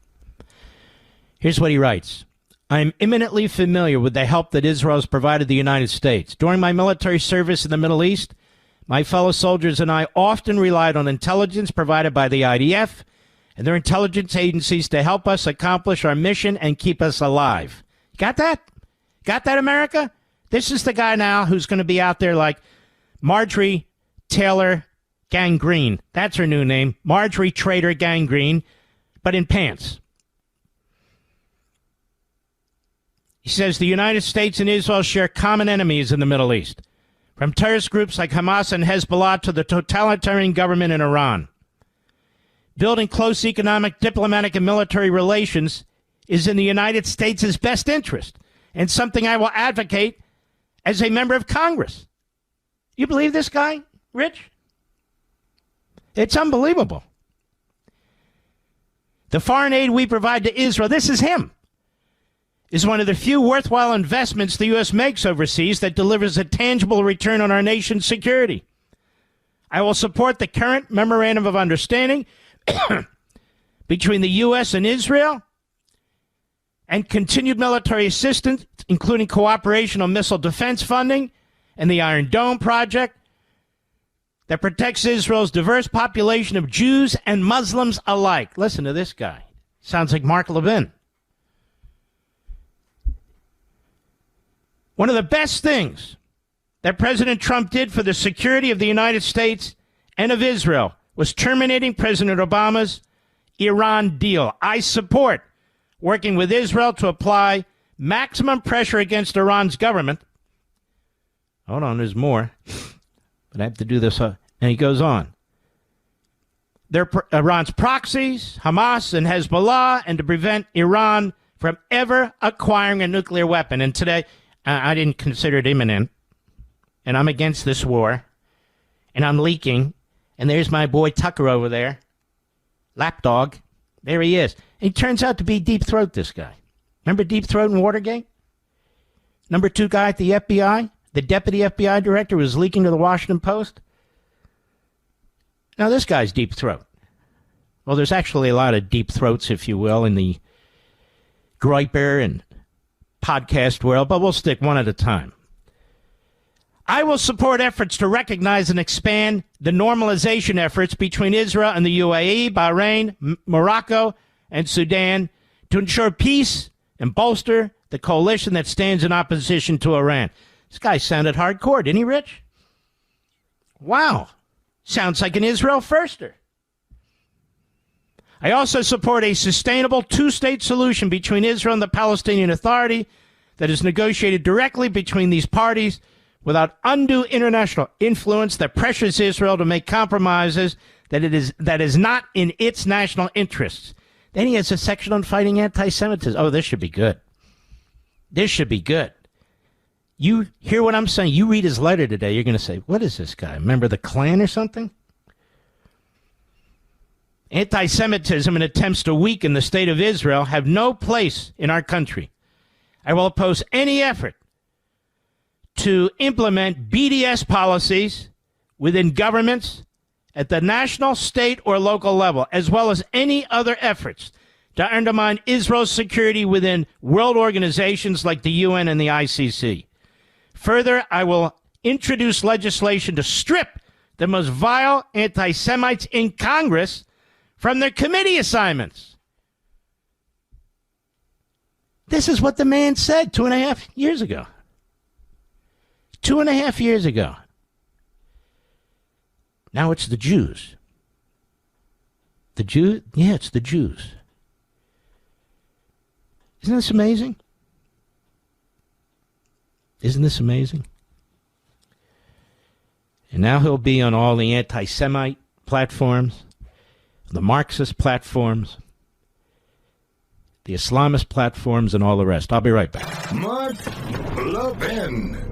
Here's what he writes. I am imminently familiar with the help that Israel has provided the United States. During my military service in the Middle East, my fellow soldiers and I often relied on intelligence provided by the IDF and their intelligence agencies to help us accomplish our mission and keep us alive. Got that? Got that, America? This is the guy now who's going to be out there like Marjorie Taylor Gangrene. That's her new name. Marjorie Trader Gangrene, but in pants. He says the United States and Israel share common enemies in the Middle East, from terrorist groups like Hamas and Hezbollah to the totalitarian government in Iran. Building close economic, diplomatic, and military relations is in the United States' best interest, and something I will advocate as a member of Congress. You believe this guy, Rich? It's unbelievable. The foreign aid we provide to Israel, this is him, is one of the few worthwhile investments the U.S. makes overseas that delivers a tangible return on our nation's security. I will support the current memorandum of understanding between the U.S. and Israel and continued military assistance, including cooperation on missile defense funding and the Iron Dome project that protects Israel's diverse population of Jews and Muslims alike. Listen to this guy. Sounds like Mark Levin. One of the best things that President Trump did for the security of the United States and of Israel was terminating President Obama's Iran deal. I support working with Israel to apply maximum pressure against Iran's government. Hold on, there's more. But I have to do this. And he goes on. They're Iran's proxies, Hamas and Hezbollah, and to prevent Iran from ever acquiring a nuclear weapon. And today, I didn't consider it imminent. And I'm against this war. And I'm leaking. And there's my boy Tucker over there. Lapdog. There he is. And he turns out to be Deep Throat, this guy. Remember Deep Throat and Watergate? Number 2 guy at the FBI? The deputy FBI director was leaking to the Washington Post? Now this guy's Deep Throat. Well, there's actually a lot of Deep Throats, if you will, in the Groyper and podcast world, but we'll stick one at a time. I will support efforts to recognize and expand the normalization efforts between Israel and the UAE, Bahrain, Morocco, and Sudan to ensure peace and bolster the coalition that stands in opposition to Iran. This guy sounded hardcore, didn't he, Rich? Wow. Sounds like an Israel firster. I also support a sustainable two-state solution between Israel and the Palestinian Authority that is negotiated directly between these parties without undue international influence that pressures Israel to make compromises that is not in its national interests. Then he has a section on fighting anti-Semitism. Oh, this should be good. This should be good. You hear what I'm saying? You read his letter today, you're going to say, what is this guy? Member of the Klan or something? Anti-Semitism and attempts to weaken the state of Israel have no place in our country. I will oppose any effort to implement BDS policies within governments at the national, state, or local level, as well as any other efforts to undermine Israel's security within world organizations like the UN and the ICC. Further, I will introduce legislation to strip the most vile anti-Semites in Congress from their committee assignments. This is what the man said 2.5 years ago. 2.5 years ago. Now it's the Jews. The Jews? Yeah, it's the Jews. Isn't this amazing? Isn't this amazing? And now he'll be on all the anti-Semite platforms, the Marxist platforms, the Islamist platforms, and all the rest. I'll be right back. Mark Levin.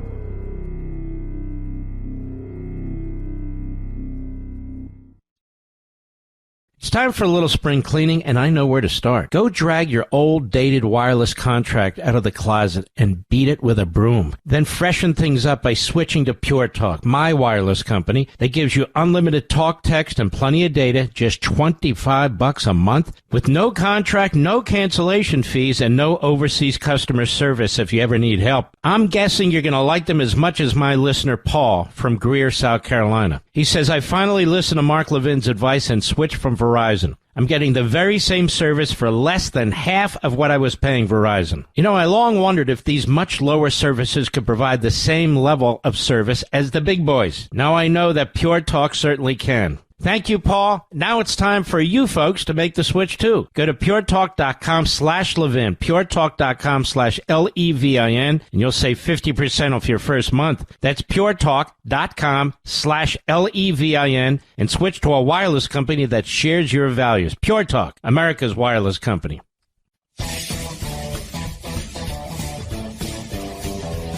It's time for a little spring cleaning, and I know where to start. Go drag your old, dated wireless contract out of the closet and beat it with a broom. Then freshen things up by switching to Pure Talk, my wireless company that gives you unlimited talk, text, and plenty of data, just $25 a month, with no contract, no cancellation fees, and no overseas customer service if you ever need help. I'm guessing you're going to like them as much as my listener Paul from Greer, South Carolina. He says, I finally listened to Mark Levin's advice and switched from Verizon. Verizon. I'm getting the very same service for less than half of what I was paying Verizon. You know, I long wondered if these much lower services could provide the same level of service as the big boys. Now I know that Pure Talk certainly can. Thank you, Paul. Now it's time for you folks to make the switch, too. Go to puretalk.com/Levin, puretalk.com/Levin, and you'll save 50% off your first month. That's puretalk.com/Levin, and switch to a wireless company that shares your values. Pure Talk, America's wireless company.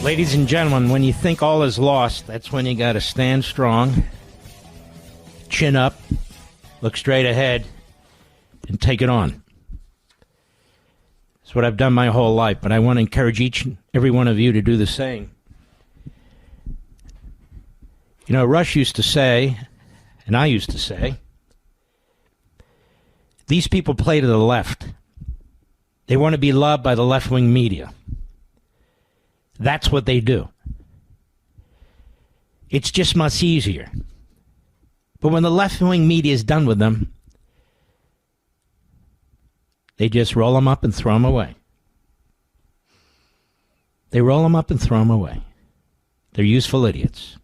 Ladies and gentlemen, when you think all is lost, that's when you got to stand strong, chin up, look straight ahead, and take it on. It's what I've done my whole life, but I want to encourage each and every one of you to do the same. You know, Rush used to say, and I used to say, these people play to the left. They want to be loved by the left-wing media. That's what they do. It's just much easier. But when the left-wing media is done with them, they just roll them up and throw them away. They roll them up and throw them away. They're useful idiots.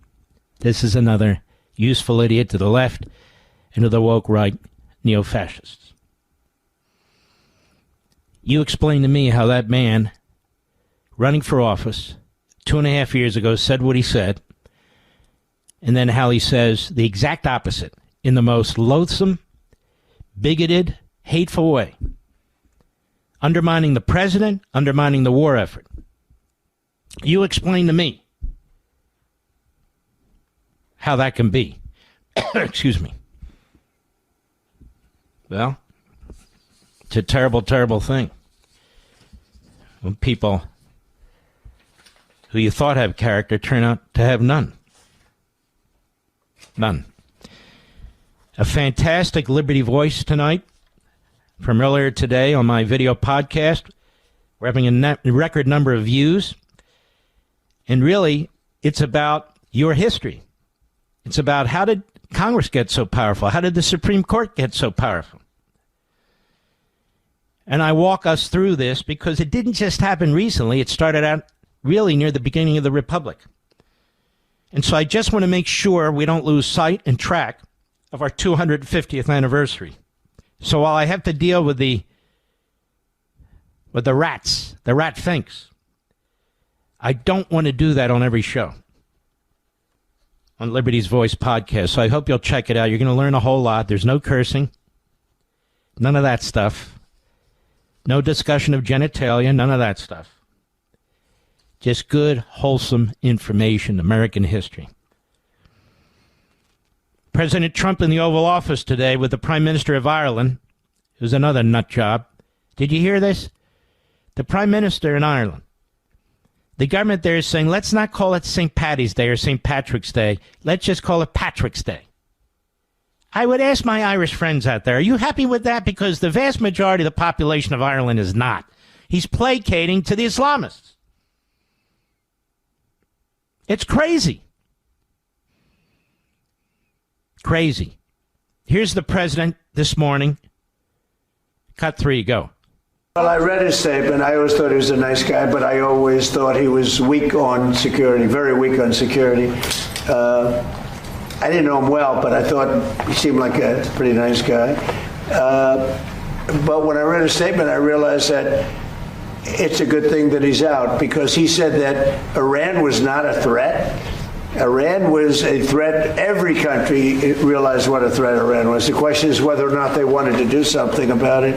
This is another useful idiot to the left and to the woke right neo-fascists. You explain to me how that man running for office 2.5 years ago said what he said, and then how he says the exact opposite in the most loathsome, bigoted, hateful way. Undermining the president, undermining the war effort. You explain to me how that can be. Excuse me. Well, it's a terrible, terrible thing. When people who you thought have character turn out to have none. None. A fantastic Liberty Voice tonight from earlier today on my video podcast. We're having a record number of views. And really, it's about your history. It's about how did Congress get so powerful? How did the Supreme Court get so powerful? And I walk us through this because it didn't just happen recently. It started out really near the beginning of the Republic. And so I just want to make sure we don't lose sight and track of our 250th anniversary. So while I have to deal with the rats, the rat thinks, I don't want to do that on every show on Liberty's Voice podcast. So I hope you'll check it out. You're going to learn a whole lot. There's no cursing, none of that stuff. No discussion of genitalia, none of that stuff. Just good, wholesome information, American history. President Trump in the Oval Office today with the Prime Minister of Ireland, who's another nut job. Did you hear this? The Prime Minister in Ireland. The government there is saying, let's not call it St. Paddy's Day or St. Patrick's Day. Let's just call it Patrick's Day. I would ask my Irish friends out there, are you happy with that? Because the vast majority of the population of Ireland is not. He's placating to the Islamists. It's crazy. Crazy. Here's the president this morning. Cut 3, go. Well, I read his statement. I always thought he was a nice guy, but I always thought he was weak on security, very weak on security. I didn't know him well, but I thought he seemed like a pretty nice guy. But when I read his statement, I realized that it's a good thing that he's out, because he said that Iran was not a threat. Iran was a threat. Every country realized what a threat Iran was. The question is whether or not they wanted to do something about it.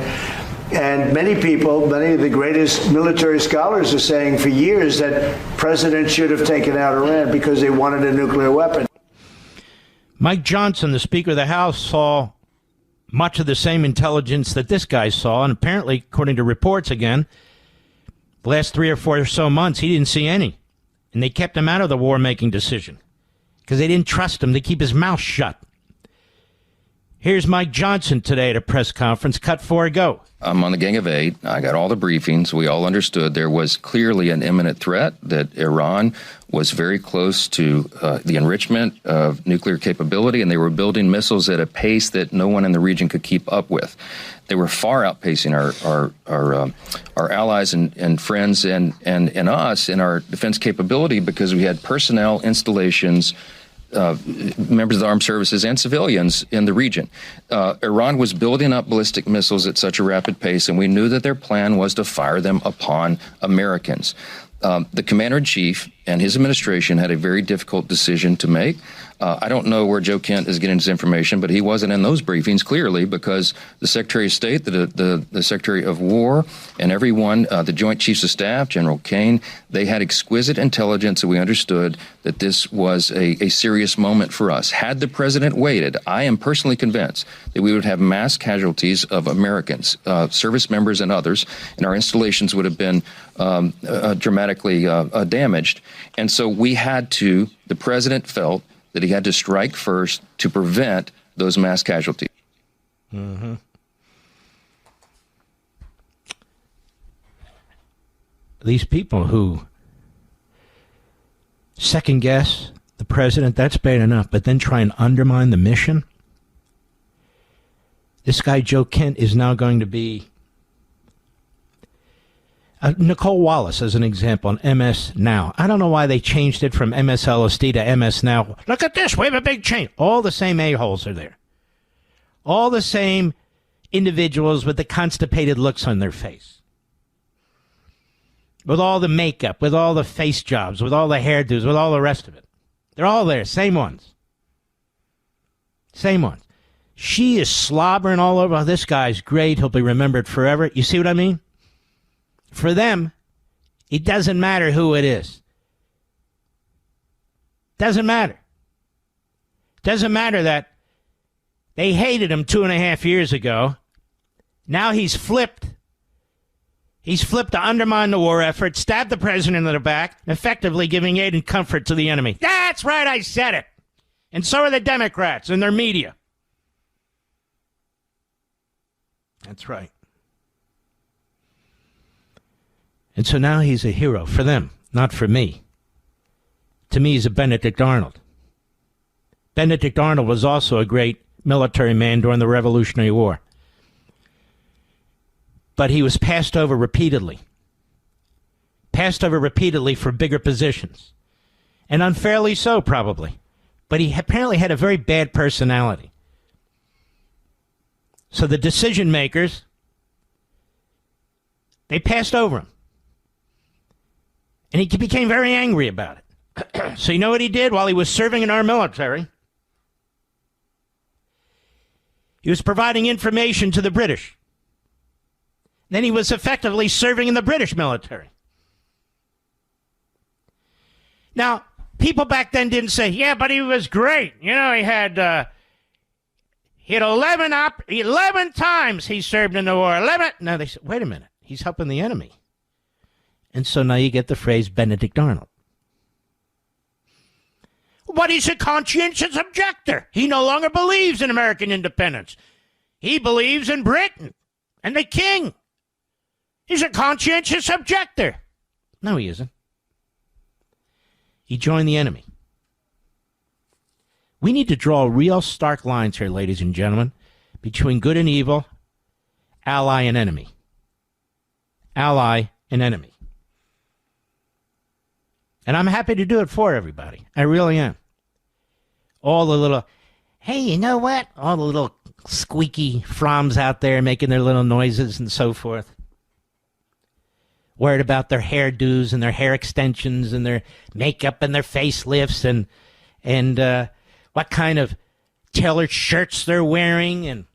And many people, many of the greatest military scholars are saying for years that presidents should have taken out Iran because they wanted a nuclear weapon. Mike Johnson, the Speaker of the House, saw much of the same intelligence that this guy saw, and apparently, according to reports again, the last 3 or 4 or so months, he didn't see any. And they kept him out of the war-making decision because they didn't trust him to keep his mouth shut. Here's Mike Johnson today at a press conference. Cut 4, go. I'm on the Gang of Eight. I got all the briefings. We all understood there was clearly an imminent threat, that Iran was very close to the enrichment of nuclear capability, and they were building missiles at a pace that no one in the region could keep up with. They were far outpacing our allies and friends and us in our defense capability, because we had personnel, installations, members of the armed services, and civilians in the region. Iran was building up ballistic missiles at such a rapid pace, and we knew that their plan was to fire them upon Americans. The commander-in-chief and his administration had a very difficult decision to make. I don't know where Joe Kent is getting his information, but he wasn't in those briefings, clearly, because the Secretary of State, the Secretary of War, and everyone, the Joint Chiefs of Staff, General Kane, they had exquisite intelligence, and we understood that this was a serious moment for us. Had the president waited, I am personally convinced that we would have mass casualties of Americans, service members and others, and our installations would have been dramatically damaged. And so the president felt that he had to strike first to prevent those mass casualties. Mm-hmm. These people who second guess the president, that's bad enough, but then try and undermine the mission. This guy, Joe Kent, is now going to be Nicole Wallace, as an example, on MS Now. I don't know why they changed it from MSLSD to MS Now. Look at this. We have a big change. All the same a-holes are there. All the same individuals with the constipated looks on their face. With all the makeup, with all the face jobs, with all the hairdos, with all the rest of it. They're all there. Same ones. Same ones. She is slobbering all over. Oh, this guy's great. He'll be remembered forever. You see what I mean? For them, it doesn't matter who it is. Doesn't matter. Doesn't matter that they hated him 2.5 years ago. Now he's flipped. He's flipped to undermine the war effort, stab the president in the back, effectively giving aid and comfort to the enemy. That's right, I said it. And so are the Democrats and their media. That's right. And so now he's a hero for them, not for me. To me, he's a Benedict Arnold. Benedict Arnold was also a great military man during the Revolutionary War. But he was passed over repeatedly. Passed over repeatedly for bigger positions. And unfairly so, probably. But he apparently had a very bad personality. So the decision makers, they passed over him. And he became very angry about it. So you know what he did while he was serving in our military? He was providing information to the British. Then he was effectively serving in the British military. Now, people back then didn't say, yeah, but he was great. You know, he had 11 times he served in the war. 11. No, they said, wait a minute. He's helping the enemy. And so now you get the phrase Benedict Arnold. But he's a conscientious objector. He no longer believes in American independence. He believes in Britain and the king. He's a conscientious objector. No, he isn't. He joined the enemy. We need to draw real stark lines here, ladies and gentlemen, between good and evil, ally and enemy. Ally and enemy. And I'm happy to do it for everybody. I really am. All the little, hey, you know what? All the little squeaky froms out there making their little noises and so forth. Worried about their hairdos and their hair extensions and their makeup and their facelifts and what kind of tailored shirts they're wearing. And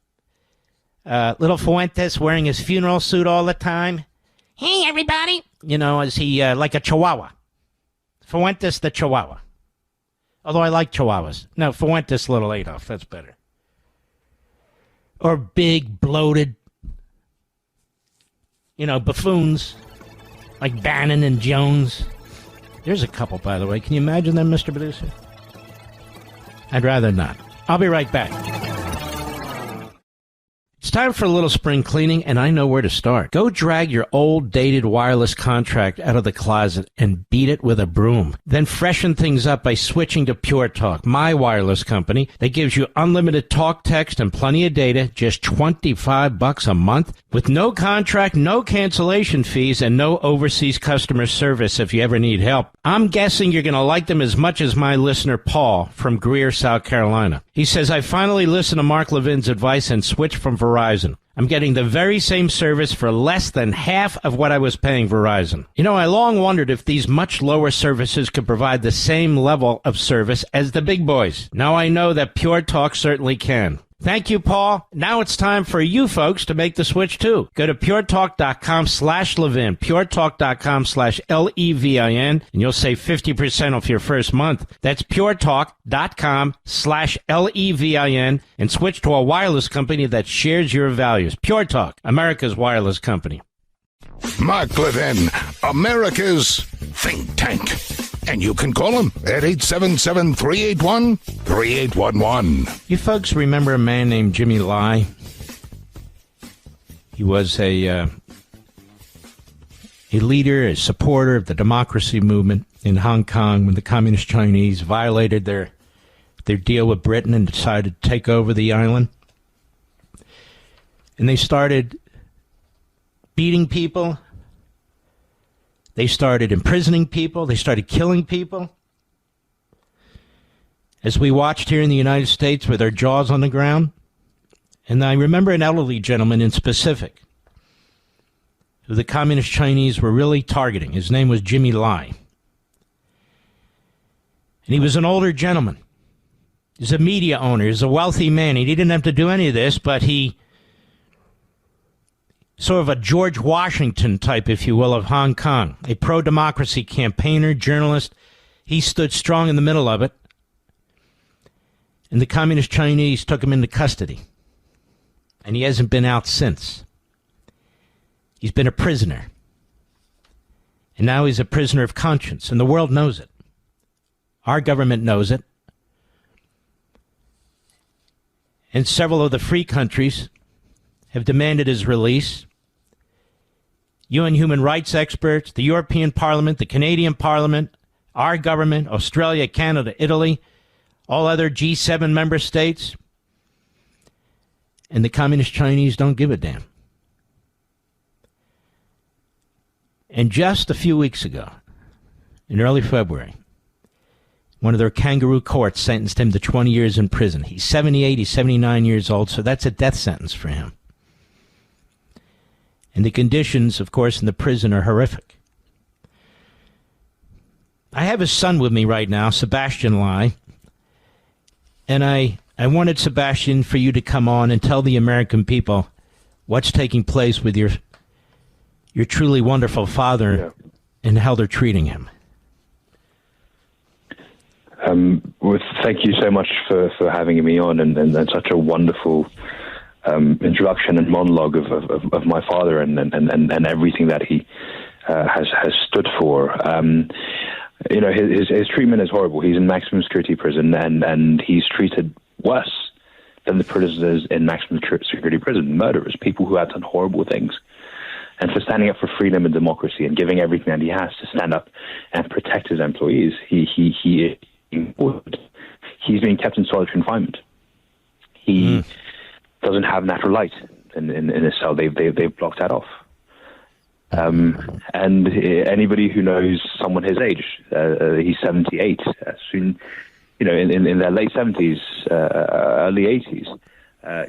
little Fuentes wearing his funeral suit all the time. Hey, everybody. You know, is he like a chihuahua? Fuentes the Chihuahua. Although I like Chihuahuas. No, Fuentes Little Adolf. That's better. Or big, bloated, buffoons like Bannon and Jones. There's a couple, by the way. Can you imagine them, Mr. Producer? I'd rather not. I'll be right back. time for a little spring cleaning, and I know where to start. Go drag your old, dated wireless contract out of the closet and beat it with a broom. Then freshen things up by switching to Pure Talk, my wireless company that gives you unlimited talk, text, and plenty of data, just $25 a month, with no contract, no cancellation fees, and no overseas customer service if you ever need help. I'm guessing you're going to like them as much as my listener Paul from Greer, South Carolina. He says, I finally listened to Mark Levin's advice and switched from Verizon. I'm getting the very same service for less than half of what I was paying Verizon. You know, I long wondered if these much lower services could provide the same level of service as the big boys. Now I know that Pure Talk certainly can. Thank you, Paul. Now it's time for you folks to make the switch, too. Go to puretalk.com/Levin, puretalk.com/Levin, and you'll save 50% off your first month. That's puretalk.com/Levin, and switch to a wireless company that shares your values. Pure Talk, America's wireless company. Mark Levin, America's think tank. And you can call him at 877-381-3811. You folks remember a man named Jimmy Lai? He was a leader, a supporter of the democracy movement in Hong Kong when the Communist Chinese violated their deal with Britain and decided to take over the island. And they started beating people. They started imprisoning people. They started killing people. As we watched here in the United States with our jaws on the ground. And I remember an elderly gentleman in specific who the Communist Chinese were really targeting. His name was Jimmy Lai. And he was an older gentleman. He's a media owner. He's a wealthy man. He didn't have to do any of this, but he... sort of a George Washington type, if you will, of Hong Kong. A pro-democracy campaigner, journalist. He stood strong in the middle of it. And the Communist Chinese took him into custody. And he hasn't been out since. He's been a prisoner. And now he's a prisoner of conscience. And the world knows it. Our government knows it. And several of the free countries have demanded his release. UN human rights experts, the European Parliament, the Canadian Parliament, our government, Australia, Canada, Italy, all other G7 member states. And the Communist Chinese don't give a damn. And just a few weeks ago, in early February, one of their kangaroo courts sentenced him to 20 years in prison. He's 78, he's 79 years old, so that's a death sentence for him. And the conditions, of course, in the prison are horrific. I have his son with me right now, Sebastien Lai. And I wanted, Sebastian, for you to come on and tell the American people what's taking place with your truly wonderful father and how they're treating him. Well, thank you so much for having me on and such a wonderful introduction and monologue of my father and everything that he has stood for. You know, his treatment is horrible. He's in maximum security prison, and he's treated worse than the prisoners in maximum security prison, murderers, people who have done horrible things. And for standing up for freedom and democracy and giving everything that he has to stand up and protect his employees, he's being kept in solitary confinement. He doesn't have natural light in his cell. They've blocked that off. And anybody who knows someone his age, he's 78, soon, you know, in their late 70s, early 80s,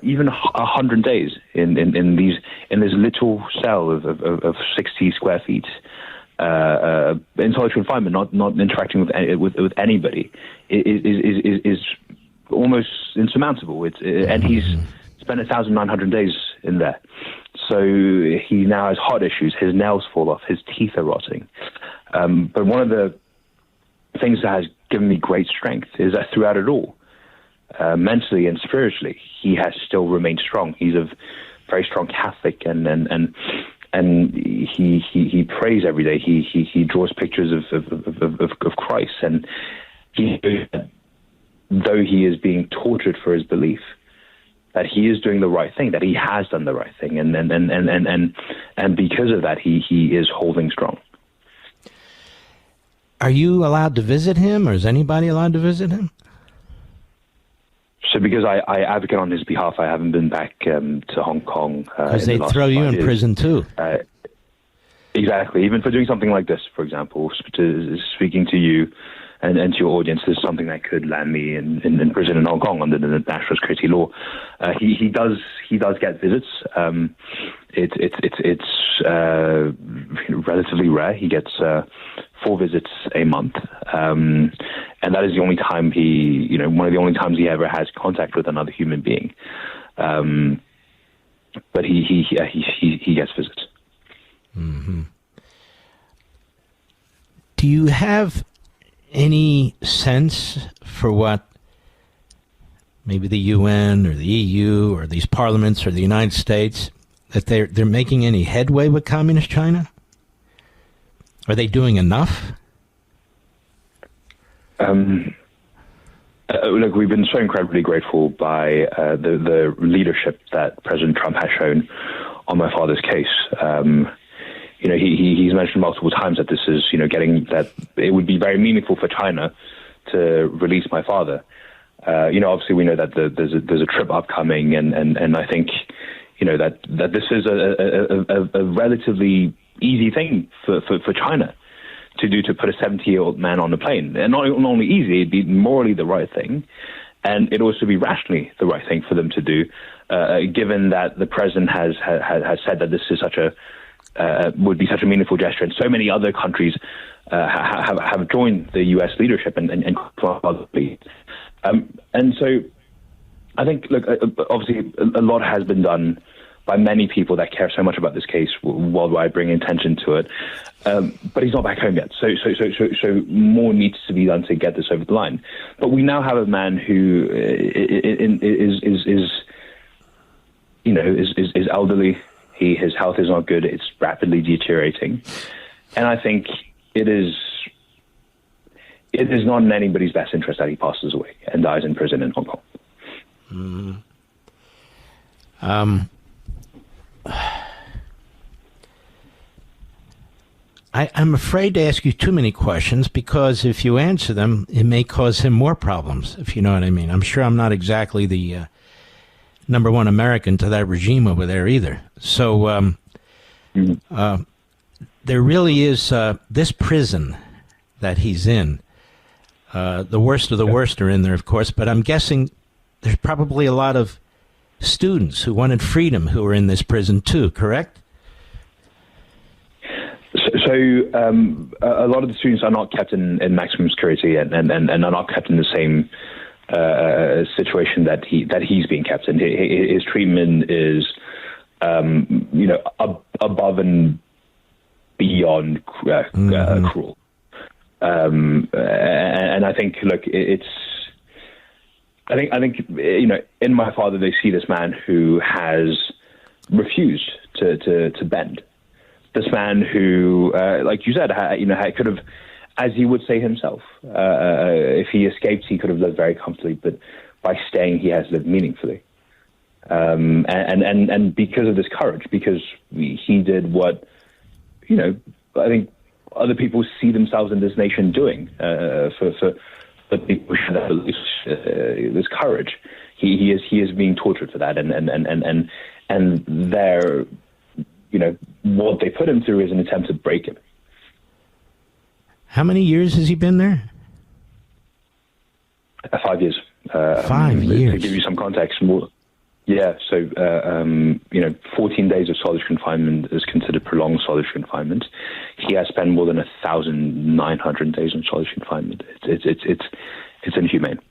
even 100 days in this little cell of 60 square feet, in solitary confinement, not interacting with anybody, is almost insurmountable. And he's spent 1,900 days in there. So he now has heart issues. His nails fall off. His teeth are rotting. But one of the things that has given me great strength is that throughout it all, mentally and spiritually, he has still remained strong. He's a very strong Catholic, and he prays every day. He draws pictures of Christ, and he knows that though he is being tortured for his belief, that he is doing the right thing, that he has done the right thing, and because of that, he is holding strong. Are you allowed to visit him, or is anybody allowed to visit him? So because I advocate on his behalf, I haven't been back to Hong Kong. Because they throw you in prison too. Exactly. Even for doing something like this, for example, speaking to you and to your audience, this is something that could land me in prison in Hong Kong under the national security law. He does get visits. It's relatively rare. He gets 4 visits a month, and that is the only time one of the only times he ever has contact with another human being. But he gets visits. Mm-hmm. Do you have any sense for what maybe the UN or the EU or these parliaments or the United States, that they're making any headway with communist China? Are they doing enough? Look, we've been so incredibly grateful by the leadership that President Trump has shown on my father's case. He's mentioned multiple times that this is, getting that it would be very meaningful for China to release my father. Obviously we know that there's a trip upcoming, and I think, that this is a relatively easy thing for China to do, to put a 70-year-old man on a plane. And not only easy, it'd be morally the right thing, and it'd also be rationally the right thing for them to do, given that the president has said that this is would be such a meaningful gesture, and so many other countries have joined the U.S. leadership and so I think, look, obviously a lot has been done by many people that care so much about this case worldwide, bringing attention to it. But he's not back home yet, so more needs to be done to get this over the line. But we now have a man who is elderly. His health is not good. It's rapidly deteriorating. And I think it is not in anybody's best interest that he passes away and dies in prison in Hong Kong. Mm-hmm. I'm afraid to ask you too many questions, because if you answer them, it may cause him more problems, if you know what I mean. I'm sure I'm not exactly the number one American to that regime over there either. So there really is this prison that he's in. The worst of the worst are in there, of course, but I'm guessing there's probably a lot of students who wanted freedom who are in this prison too, correct? So a lot of the students are not kept in maximum security and are not kept in the same situation that he's being kept in. His treatment is, above and beyond cruel. And I think, look, I think in my father they see this man who has refused to bend. This man who, like you said, could have, as he would say himself, if he escaped, he could have lived very comfortably, but by staying, he has lived meaningfully. And because of this courage, because he did what, I think other people see themselves in this nation doing, for people who have this courage. He is being tortured for that, and they're, what they put him through is an attempt to break him. How many years has he been there? 5 years. 5 years. To give you some context, more. Yeah, so 14 days of solitary confinement is considered prolonged solitary confinement. He has spent more than 1,900 days in solitary confinement. It's inhumane.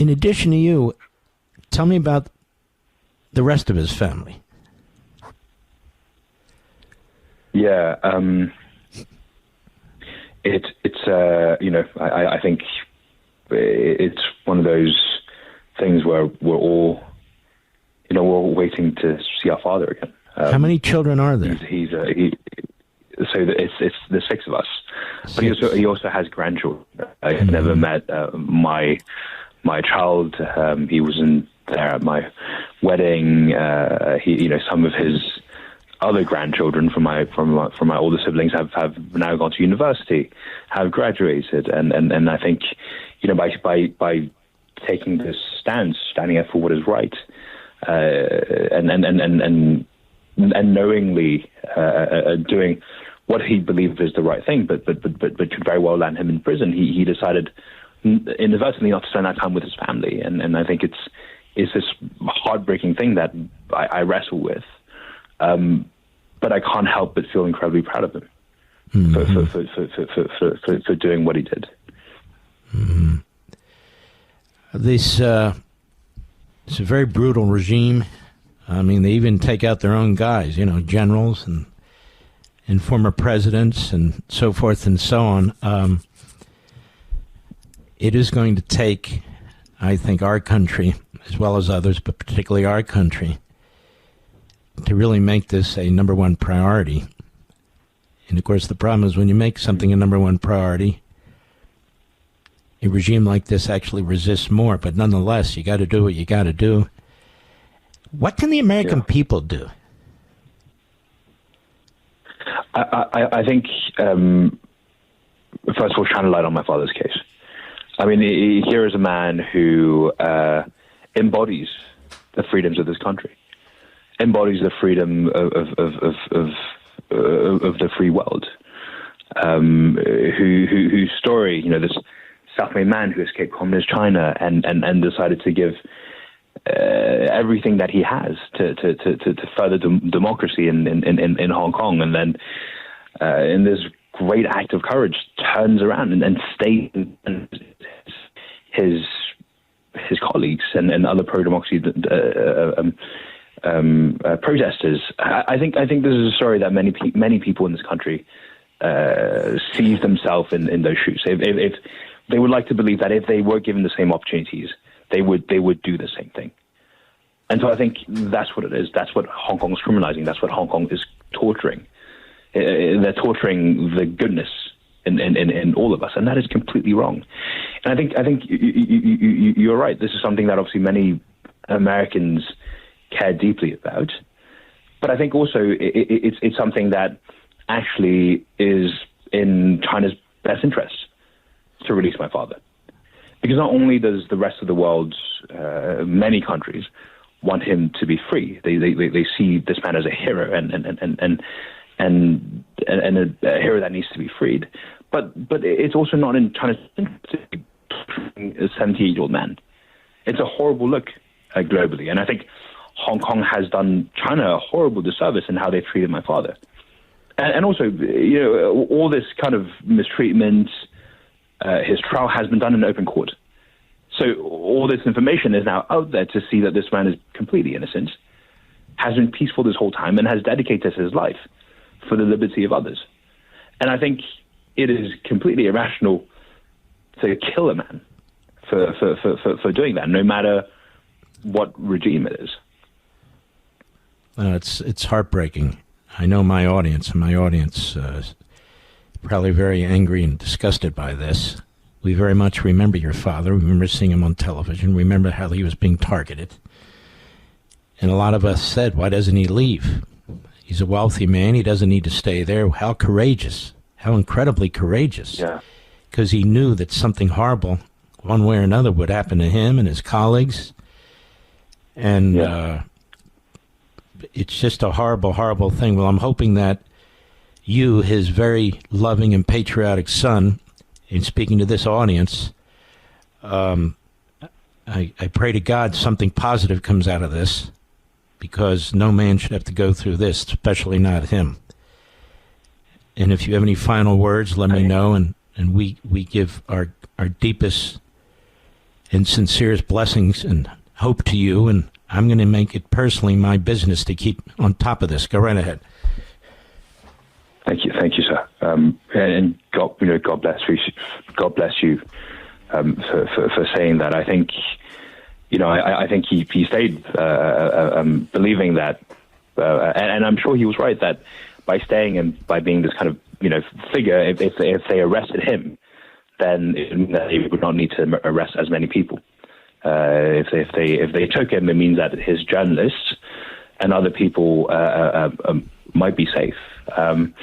In addition to you, tell me about the rest of his family. Yeah, I think it's one of those things where we're all waiting to see our father again. How many children are there? So it's the 6 of us. But he also has grandchildren. I have never met my my child. He wasn't there at my wedding. Some of his other grandchildren from my older siblings have now gone to university, have graduated, and I think, by taking this stance, standing up for what is right, and knowingly doing what he believed is the right thing, but could very well land him in prison. He decided inadvertently not to spend that time with his family, and I think it's this heartbreaking thing that I wrestle with. But I can't help but feel incredibly proud of him for doing what he did. Mm-hmm. It's a very brutal regime. I mean, they even take out their own guys, generals and former presidents and so forth and so on. It is going to take, I think, our country, as well as others, but particularly our country, to really make this a number one priority. And of course, the problem is when you make something a number one priority, a regime like this actually resists more. But nonetheless, you got to do what you got to do. What can the American people do? I think, first of all, shine a light on my father's case. I mean, here is a man who embodies the freedoms of this country, embodies the freedom of the free world, whose story, this South American man who escaped communist China and decided to give everything that he has to further democracy in Hong Kong, and then in this great act of courage turns around and stays and his colleagues and other pro-democracy protesters. I think this is a story that many people in this country sees themselves in those shoes. If they would like to believe that if they were given the same opportunities, they would do the same thing. And so I think that's what it is. That's what Hong Kong is criminalizing. That's what Hong Kong is torturing. They're torturing the goodness in all of us, and that is completely wrong. And I think you're right. This is something that obviously many Americans care deeply about, but I think also it's something that actually is in China's best interest to release my father, because not only does the rest of the world, many countries, want him to be free. They see this man as a hero and a hero that needs to be freed. But it's also not in China's interest to be a 78-year-old man. It's a horrible look globally, and I think Hong Kong has done China a horrible disservice in how they've treated my father. And also, all this kind of mistreatment, his trial has been done in open court. So all this information is now out there to see that this man is completely innocent, has been peaceful this whole time, and has dedicated his life for the liberty of others. And I think it is completely irrational to kill a man for doing that, no matter what regime it is. It's heartbreaking. I know my audience, and my audience is probably very angry and disgusted by this. We very much remember your father. We remember seeing him on television. We remember how he was being targeted. And a lot of us said, why doesn't he leave? He's a wealthy man. He doesn't need to stay there. How courageous. How incredibly courageous. Yeah. Because he knew that something horrible, one way or another, would happen to him and his colleagues. And it's just a horrible, horrible thing. Well, I'm hoping that you, his very loving and patriotic son, in speaking to this audience, I pray to God something positive comes out of this, because no man should have to go through this, especially not him. And if you have any final words, let me know, and we give our deepest and sincerest blessings and hope to you, and I'm going to make it personally my business to keep on top of this. Go right ahead. Thank you, sir. And God bless you. God bless you for saying that. I think, I think he stayed believing that, and I'm sure he was right that by staying and by being this kind of figure, if they arrested him, then they would not need to arrest as many people. If they took him, it means that his journalists and other people might be safe. And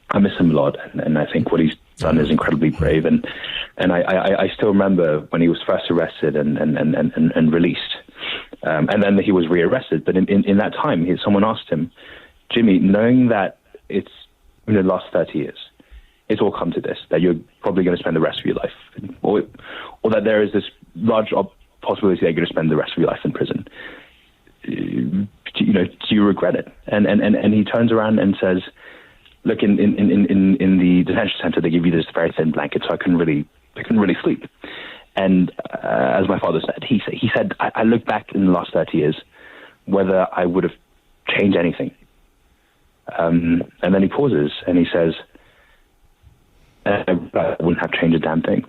I miss him a lot, and I think what he's done is incredibly brave. And I still remember when he was first arrested and released, and then he was rearrested. But in that time, someone asked him, Jimmy, knowing that it's in the last 30 years, it's all come to this, that you're probably going to spend the rest of your life, or that there is this large possibility that you're going to spend the rest of your life in prison. Do you regret it? And he turns around and says, look, in the detention center, they give you this very thin blanket, so I couldn't really sleep. And as my father said, he said, I look back in the last 30 years, whether I would have changed anything. And then he pauses and he says, I wouldn't have changed a damn thing.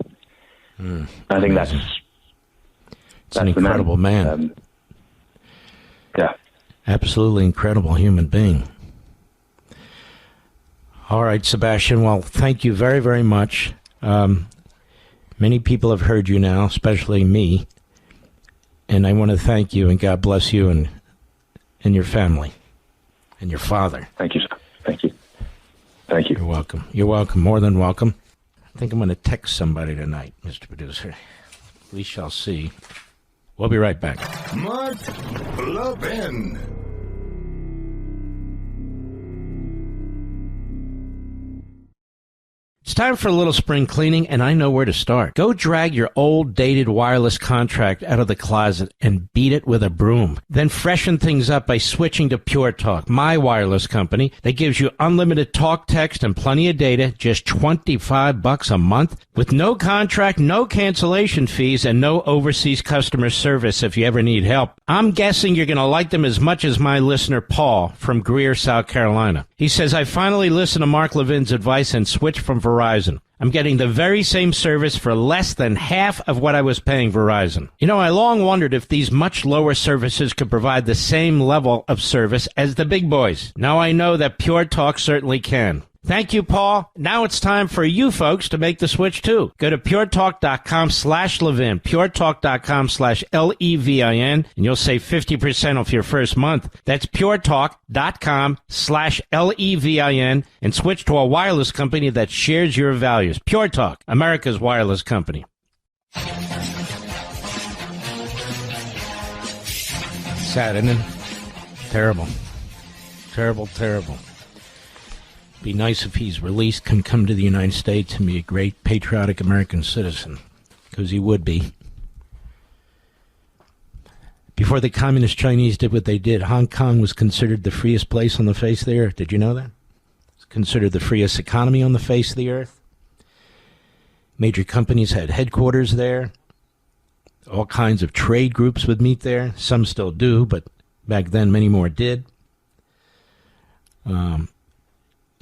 I think that's an incredible man. Yeah. Absolutely incredible human being. All right, Sebastian. Well, thank you very, very much. Many people have heard you now, especially me. And I want to thank you, and God bless you and your family and your father. Thank you, sir. Thank you. Thank you. You're welcome. You're welcome. More than welcome. I think I'm going to text somebody tonight, Mr. Producer. We shall see. We'll be right back. Mark Levin. It's time for a little spring cleaning, and I know where to start. Go drag your old, dated wireless contract out of the closet and beat it with a broom. Then freshen things up by switching to Pure Talk, my wireless company that gives you unlimited talk, text, and plenty of data, just $25 a month, with no contract, no cancellation fees, and no overseas customer service if you ever need help. I'm guessing you're going to like them as much as my listener Paul from Greer, South Carolina. He says, I finally listened to Mark Levin's advice and switched from Verizon. I'm getting the very same service for less than half of what I was paying Verizon. You know, I long wondered if these much lower services could provide the same level of service as the big boys. Now I know that Pure Talk certainly can. Thank you, Paul. Now it's time for you folks to make the switch, too. Go to puretalk.com/Levin, puretalk.com/Levin, and you'll save 50% off your first month. That's puretalk.com/Levin, and switch to a wireless company that shares your values. Pure Talk, America's wireless company. Sad, isn't it? Terrible. Terrible, terrible. Be nice if he's released, can come to the United States and be a great patriotic American citizen, because he would be. Before the communist Chinese did what they did, Hong Kong was considered the freest place on the face of the earth. Did you know that? It's considered the freest economy on the face of the earth. Major companies had headquarters there. All kinds of trade groups would meet there. Some still do, but back then many more did.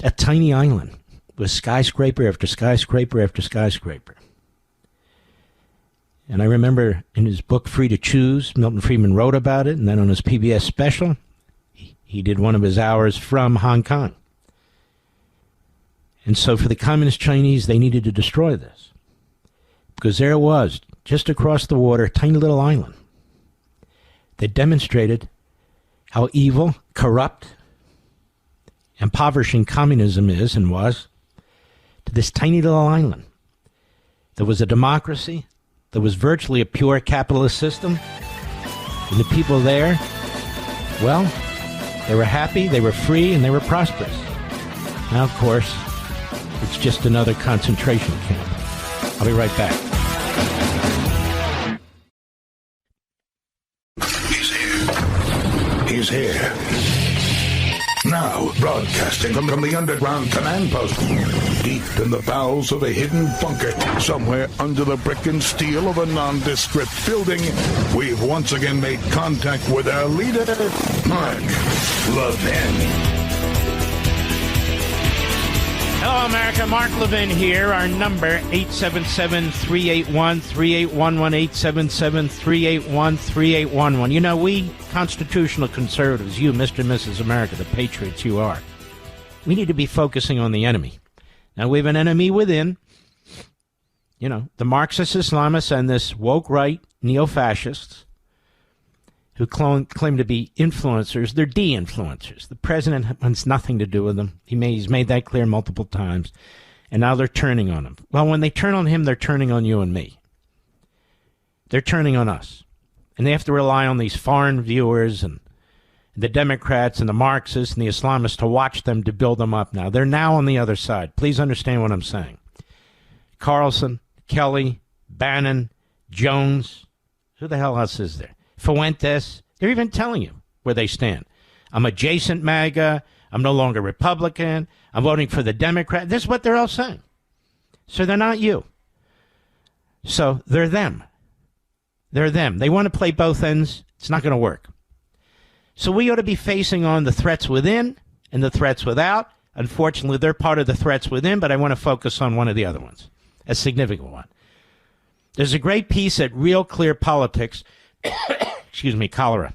A tiny island with skyscraper after skyscraper after skyscraper. And I remember in his book, Free to Choose, Milton Friedman wrote about it, and then on his PBS special, he did one of his hours from Hong Kong. And so for the communist Chinese, they needed to destroy this. Because there it was, just across the water, a tiny little island that demonstrated how evil, corrupt, impoverishing communism is and was, to this tiny little island. There was a democracy, there was virtually a pure capitalist system, and the people there, well, they were happy, they were free, and they were prosperous. Now, of course, it's just another concentration camp. I'll be right back. He's here. Now, broadcasting from the underground command post, deep in the bowels of a hidden bunker, somewhere under the brick and steel of a nondescript building, we've once again made contact with our leader, Mark Levin. Hello, America. Mark Levin here. Our number, 877-381-3811, 877-381-3811. You know, we constitutional conservatives, you, Mr. and Mrs. America, the patriots you are, we need to be focusing on the enemy. Now, we have an enemy within, You know, the Marxist Islamists and this woke right neo-fascists who claim to be influencers, they're de-influencers. The president wants nothing to do with them. He's made that clear multiple times. And now they're turning on him. Well, when they turn on him, they're turning on you and me. They're turning on us. And they have to rely on these foreign viewers and the Democrats and the Marxists and the Islamists to watch them, to build them up now. They're now on the other side. Please understand what I'm saying. Carlson, Kelly, Bannon, Jones, who the hell else is there? Fuentes, they're even telling you where they stand. I'm adjacent MAGA. I'm no longer Republican. I'm voting for the Democrat. This is what they're all saying. So they're not you. So they're them. They're them. They want to play both ends. It's not going to work. So we ought to be facing on the threats within and the threats without. Unfortunately, they're part of the threats within, but I want to focus on one of the other ones, a significant one. There's a great piece at Real Clear Politics, cholera,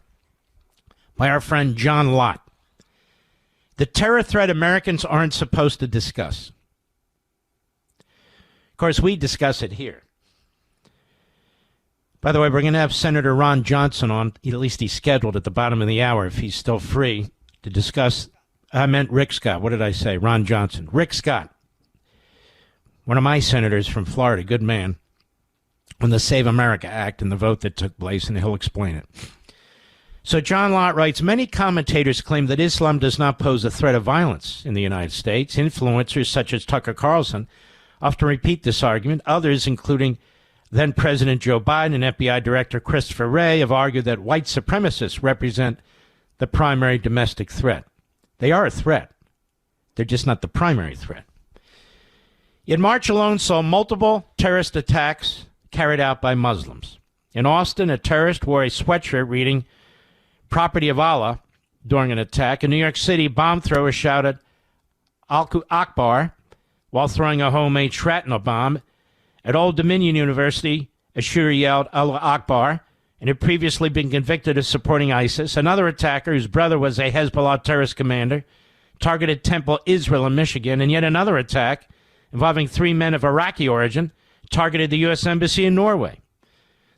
by our friend John Lott. The terror threat Americans aren't supposed to discuss. Of course, we discuss it here. By the way, we're going to have Senator Ron Johnson on, at least he's scheduled at the bottom of the hour if he's still free, to discuss, I meant Rick Scott. What did I say? Ron Johnson. Rick Scott, one of my senators from Florida, good man, on the Save America Act and the vote that took place, and he'll explain it. So John Lott writes, many commentators claim that Islam does not pose a threat of violence in the United States. Influencers such as Tucker Carlson often repeat this argument. Others, including then-President Joe Biden and FBI Director Christopher Wray, have argued that white supremacists represent the primary domestic threat. They are a threat. They're just not the primary threat. Yet March alone saw multiple terrorist attacks carried out by Muslims. In Austin, a terrorist wore a sweatshirt reading "Property of Allah" during an attack. In New York City, bomb throwers shouted "Allahu Akbar" while throwing a homemade shrapnel bomb. At Old Dominion University, a shooter yelled "Allahu Akbar" and had previously been convicted of supporting ISIS. Another attacker, whose brother was a Hezbollah terrorist commander, targeted Temple, Israel, in Michigan. And yet another attack involving 3 men of Iraqi origin targeted the U.S. Embassy in Norway.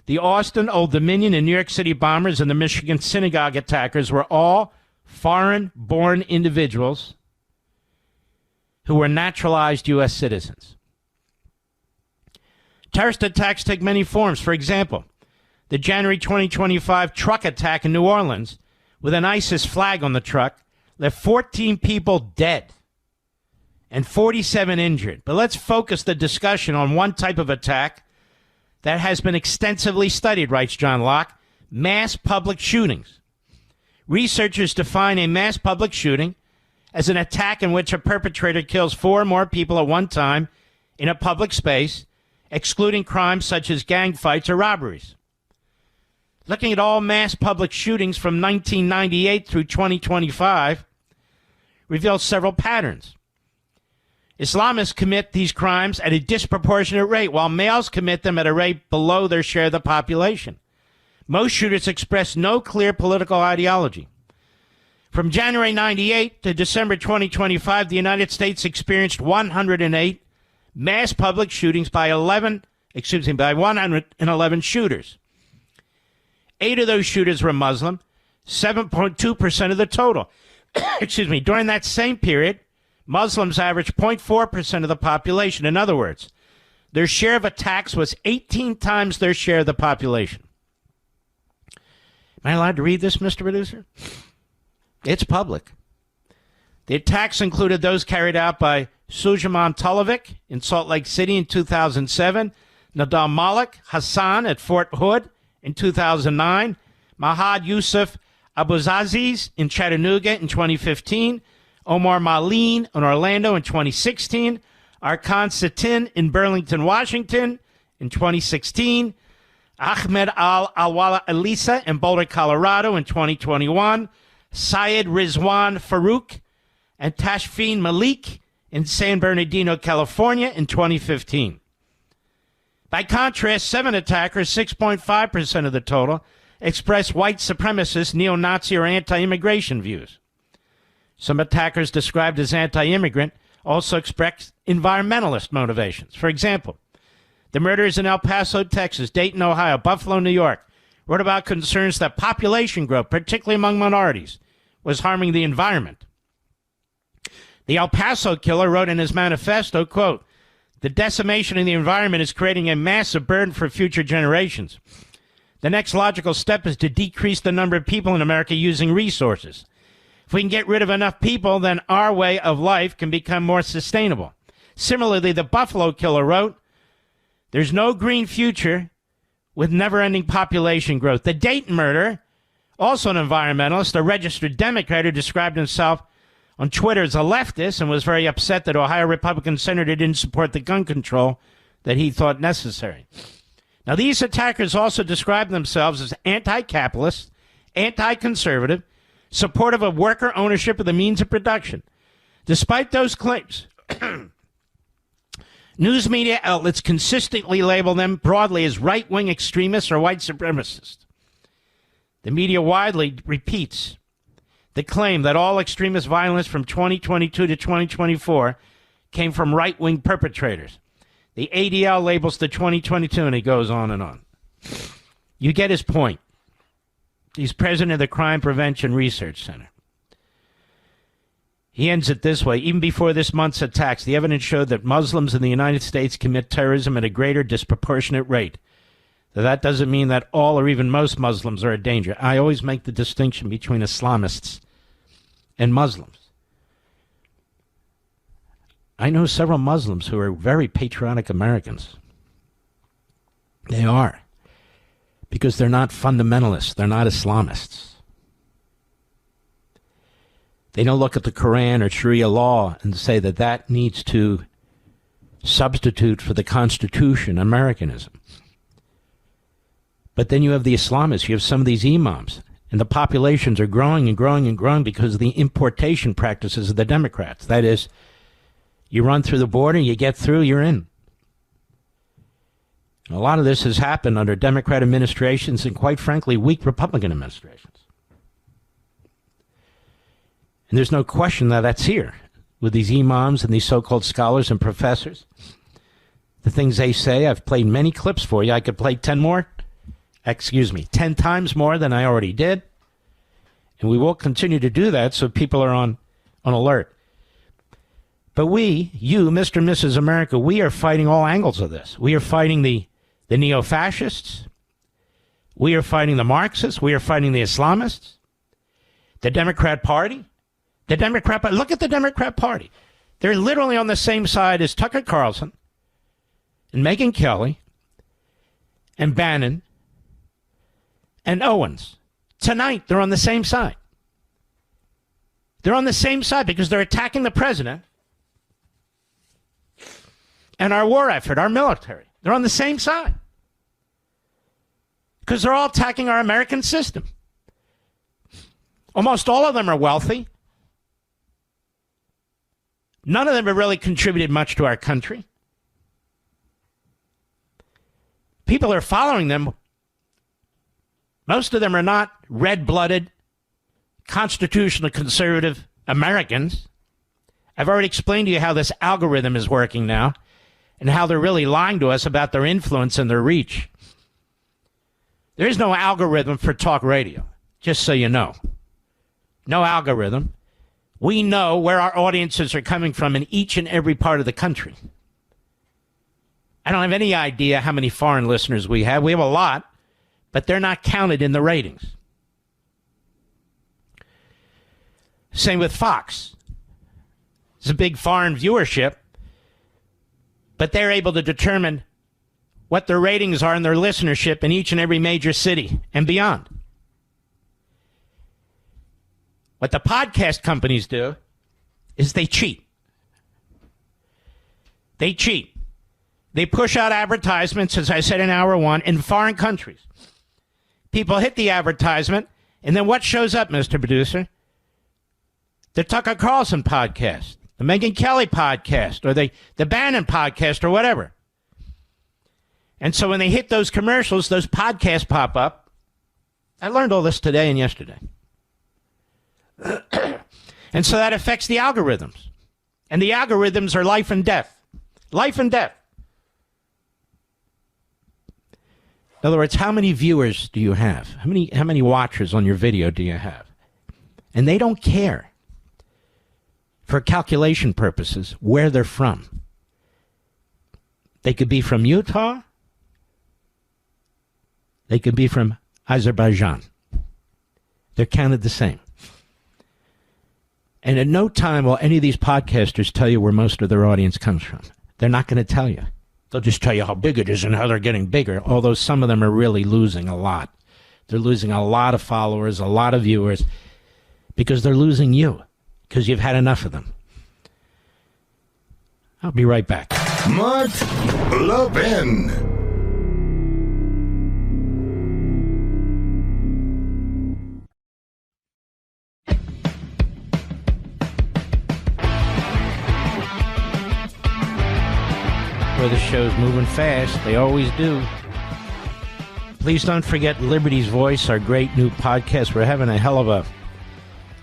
The Austin, Old Dominion, and New York City bombers and the Michigan synagogue attackers were all foreign-born individuals who were naturalized U.S. citizens. Terrorist attacks take many forms. For example, the January 2025 truck attack in New Orleans with an ISIS flag on the truck left 14 people dead and 47 injured. But let's focus the discussion on one type of attack that has been extensively studied, writes John Locke: mass public shootings. Researchers define a mass public shooting as an attack in which a perpetrator kills 4 or more people at one time in a public space, excluding crimes such as gang fights or robberies. Looking at all mass public shootings from 1998 through 2025 reveals several patterns. Islamists commit these crimes at a disproportionate rate, while males commit them at a rate below their share of the population. Most shooters express no clear political ideology. From January 98 to December 2025, the United States experienced 108 mass public shootings by 111 shooters. 8 of those shooters were Muslim, 7.2% of the total. During that same period, Muslims averaged 0.4% of the population. In other words, their share of attacks was 18 times their share of the population. Am I allowed to read this, Mr. Producer? It's public. The attacks included those carried out by Suleiman Tolovic in Salt Lake City in 2007, Nadal Malik Hassan at Fort Hood in 2009, Mahad Yusuf Abuzaziz in Chattanooga in 2015, Omar Maleen in Orlando in 2016, Arkan Satin in Burlington, Washington in 2016, Ahmed Al-Awala Elisa in Boulder, Colorado in 2021, Syed Rizwan Farouk and Tashfeen Malik in San Bernardino, California in 2015. By contrast, 7 attackers, 6.5% of the total, expressed white supremacist, neo-Nazi, or anti-immigration views. Some attackers described as anti-immigrant also expressed environmentalist motivations. For example, The murders in El Paso, Texas, Dayton, Ohio, Buffalo, New York, wrote about concerns that population growth, particularly among minorities, was harming the environment. The El Paso killer wrote in his manifesto, quote, "The decimation of the environment is creating a massive burden for future generations. The next logical step is to decrease the number of people in America using resources. If we can get rid of enough people, then our way of life can become more sustainable." Similarly, the Buffalo killer wrote, "There's no green future with never-ending population growth." The Dayton murderer, also an environmentalist, a registered Democrat who described himself on Twitter as a leftist and was very upset that Ohio Republican senator didn't support the gun control that he thought necessary. Now, these attackers also describe themselves as anti-capitalist, anti-conservative, supportive of worker ownership of the means of production. Despite those claims, news media outlets consistently label them broadly as right-wing extremists or white supremacists. The media widely repeats the claim that all extremist violence from 2022 to 2024 came from right-wing perpetrators. The ADL labels the 2022, and he goes on and on. You get his point. He's president of the Crime Prevention Research Center. He ends it this way. Even before this month's attacks, the evidence showed that Muslims in the United States commit terrorism at a greater disproportionate rate. So that doesn't mean that all or even most Muslims are a danger. I always make the distinction between Islamists and Muslims. I know several Muslims who are very patriotic Americans. They are. Because they're not fundamentalists. They're not Islamists. They don't look at the Quran or Sharia law and say that that needs to substitute for the Constitution, Americanism. But then you have the Islamists. You have some of these imams. And the populations are growing and growing and growing because of the importation practices of the Democrats. That is, you run through the border, you get through, you're in. And a lot of this has happened under Democrat administrations and, quite frankly, weak Republican administrations. And there's no question that that's here with these imams and these so-called scholars and professors. The things they say, I've played many clips for you. I could play 10 times more than I already did. And we will continue to do that so people are on alert. But we, you, Mr. and Mrs. America, we are fighting all angles of this. We are fighting the neo-fascists. We are fighting the Marxists. We are fighting the Islamists. The Democrat Party. Look at the Democrat Party. They're literally on the same side as Tucker Carlson and Megyn Kelly and Bannon and Owens. Tonight, they're on the same side. They're on the same side because they're attacking the president and our war effort, our military. They're on the same side because they're all attacking our American system. Almost all of them are wealthy. None of them have really contributed much to our country. People are following them. Most of them are not red-blooded, constitutional conservative Americans. I've already explained to you how this algorithm is working now and how they're really lying to us about their influence and their reach. There is no algorithm for talk radio, just so you know. No algorithm. We know where our audiences are coming from in each and every part of the country. I don't have any idea how many foreign listeners we have. We have a lot, but they're not counted in the ratings. Same with Fox. It's a big foreign viewership, but they're able to determine what their ratings are and their listenership in each and every major city and beyond. What the podcast companies do is they cheat. They cheat. They push out advertisements, as I said in hour one, in foreign countries. People hit the advertisement, and then what shows up, Mr. Producer? The Tucker Carlson podcast, the Megyn Kelly podcast, or the Bannon podcast, or whatever. And so when they hit those commercials, those podcasts pop up. I learned all this today and yesterday. And so that affects the algorithms. And the algorithms are life and death. Life and death. In other words, how many viewers do you have? How many watchers on your video do you have? And they don't care, for calculation purposes, where they're from. They could be from Utah. They could be from Azerbaijan. They're counted the same. And at no time will any of these podcasters tell you where most of their audience comes from. They're not going to tell you. They'll just tell you how big it is and how they're getting bigger, although some of them are really losing a lot. They're losing a lot of followers, a lot of viewers, because they're losing you, because you've had enough of them. I'll be right back. Mark Levin. Where the show's moving fast, they always do. Please don't forget Liberty's Voice, our great new podcast. We're having a hell of a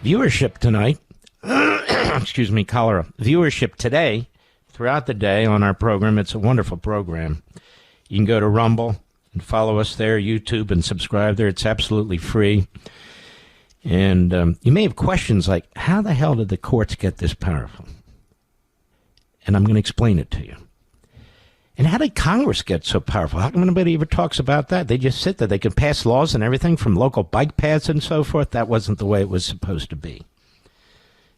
viewership tonight. Excuse me, cholera. Viewership today, throughout the day on our program. It's a wonderful program. You can go to Rumble and follow us there, YouTube, and subscribe there. It's absolutely free. And you may have questions like, how the hell did the courts get this powerful? And I'm going to explain it to you. And how did Congress get so powerful? How come nobody ever talks about that? They just sit there. They can pass laws and everything from local bike paths and so forth. That wasn't the way it was supposed to be.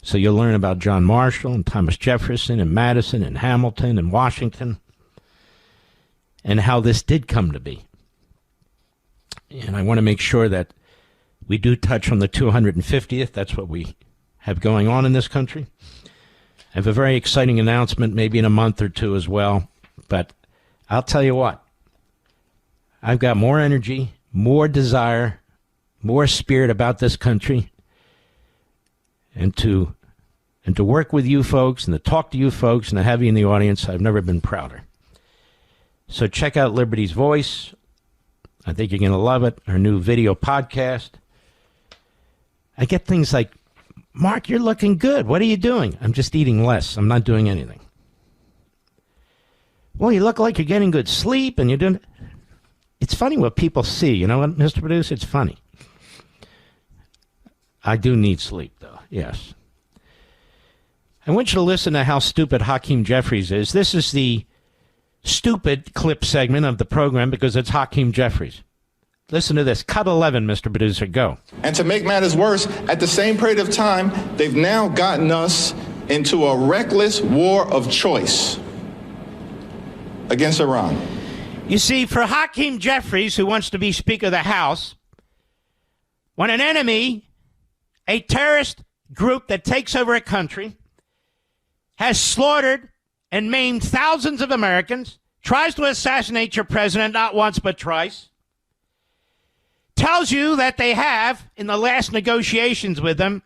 So you'll learn about John Marshall and Thomas Jefferson and Madison and Hamilton and Washington and how this did come to be. And I want to make sure that we do touch on the 250th. That's what we have going on in this country. I have a very exciting announcement, maybe in a month or two as well. But I'll tell you what, I've got more energy, more desire, more spirit about this country, and to work with you folks and to talk to you folks and to have you in the audience. I've never been prouder. So check out Liberty's Voice. I think you're going to love it. Our new video podcast. I get things like, Mark, you're looking good. What are you doing? I'm just eating less. I'm not doing anything. Well, you look like you're getting good sleep and you're doing... It's funny what people see. You know what, Mr. Producer? It's funny. I do need sleep, though. Yes. I want you to listen to how stupid Hakeem Jeffries is. This is the stupid clip segment of the program because it's Hakeem Jeffries. Listen to this. Cut 11, Mr. Producer. Go. And to make matters worse, at the same period of time, they've now gotten us into a reckless war of choice against Iran. You see, for Hakeem Jeffries, who wants to be Speaker of the House, when an enemy, a terrorist group that takes over a country, has slaughtered and maimed thousands of Americans, tries to assassinate your president not once but twice, tells you that they have, in the last negotiations with them,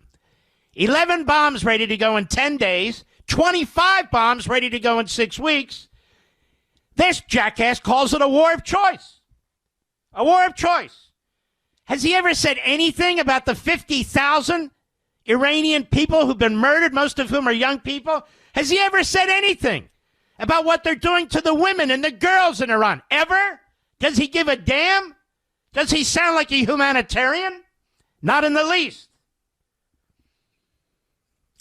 11 bombs ready to go in 10 days, 25 bombs ready to go in 6 weeks, this jackass calls it a war of choice. A war of choice. Has he ever said anything about the 50,000 Iranian people who've been murdered, most of whom are young people? Has he ever said anything about what they're doing to the women and the girls in Iran? Ever? Does he give a damn? Does he sound like a humanitarian? Not in the least.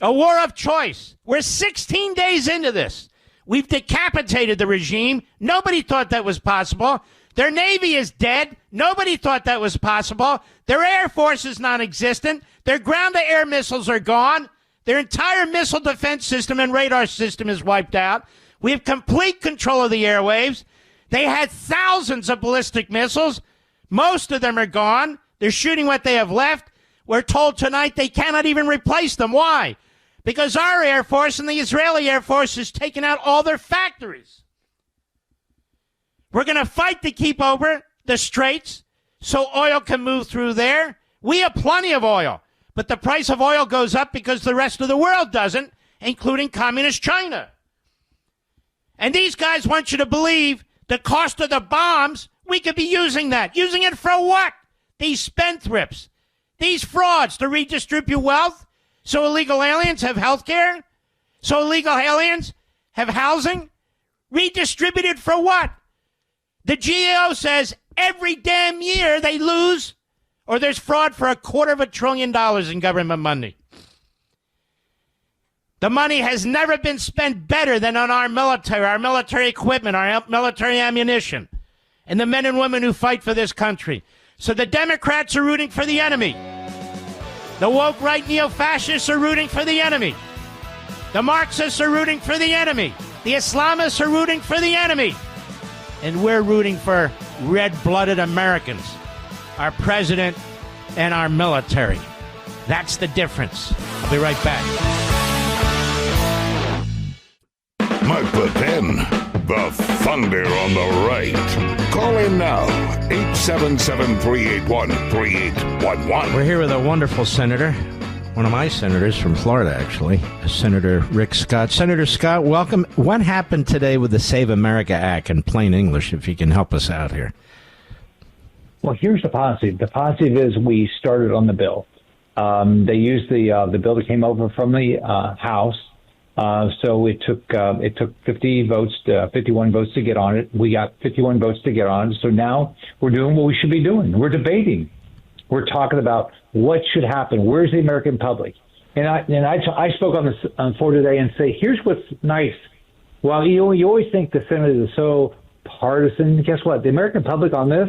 A war of choice. We're 16 days into this. We've decapitated the regime. Nobody thought that was possible. Their Navy is dead. Nobody thought that was possible. Their Air Force is non-existent. Their ground-to-air missiles are gone. Their entire missile defense system and radar system is wiped out. We have complete control of the airwaves. They had thousands of ballistic missiles. Most of them are gone. They're shooting what they have left. We're told tonight they cannot even replace them. Why? Because our Air Force and the Israeli Air Force has taken out all their factories. We're going to fight to keep over the straits so oil can move through there. We have plenty of oil, but the price of oil goes up because the rest of the world doesn't, including communist China. And these guys want you to believe the cost of the bombs, we could be using that. Using it for what? These spendthrifts, these frauds to redistribute wealth? So illegal aliens have health care? So illegal aliens have housing? Redistributed for what? The GAO says every damn year they lose or there's fraud for $250 billion in government money. The money has never been spent better than on our military equipment, our military ammunition, and the men and women who fight for this country. So the Democrats are rooting for the enemy. The woke right neo-fascists are rooting for the enemy. The Marxists are rooting for the enemy. The Islamists are rooting for the enemy. And we're rooting for red-blooded Americans, our president and our military. That's the difference. I'll be right back. Mark the 10, the thunder on the right. Call in now, 877-381-3811. We're here with a wonderful senator, one of my senators from Florida, actually, Senator Rick Scott. Senator Scott, welcome. What happened today with the Save America Act in plain English, if you can help us out here? Well, here's the positive. The positive is we started on the bill. They used the bill that came over from the House. So it took 51 votes to get on it. We got 51 votes to get on it. So now we're doing what we should be doing. We're debating. We're talking about what should happen. Where's the American public? And I spoke on the floor today and say, here's what's nice. Well, you always think the Senate is so partisan. Guess what? The American public on this,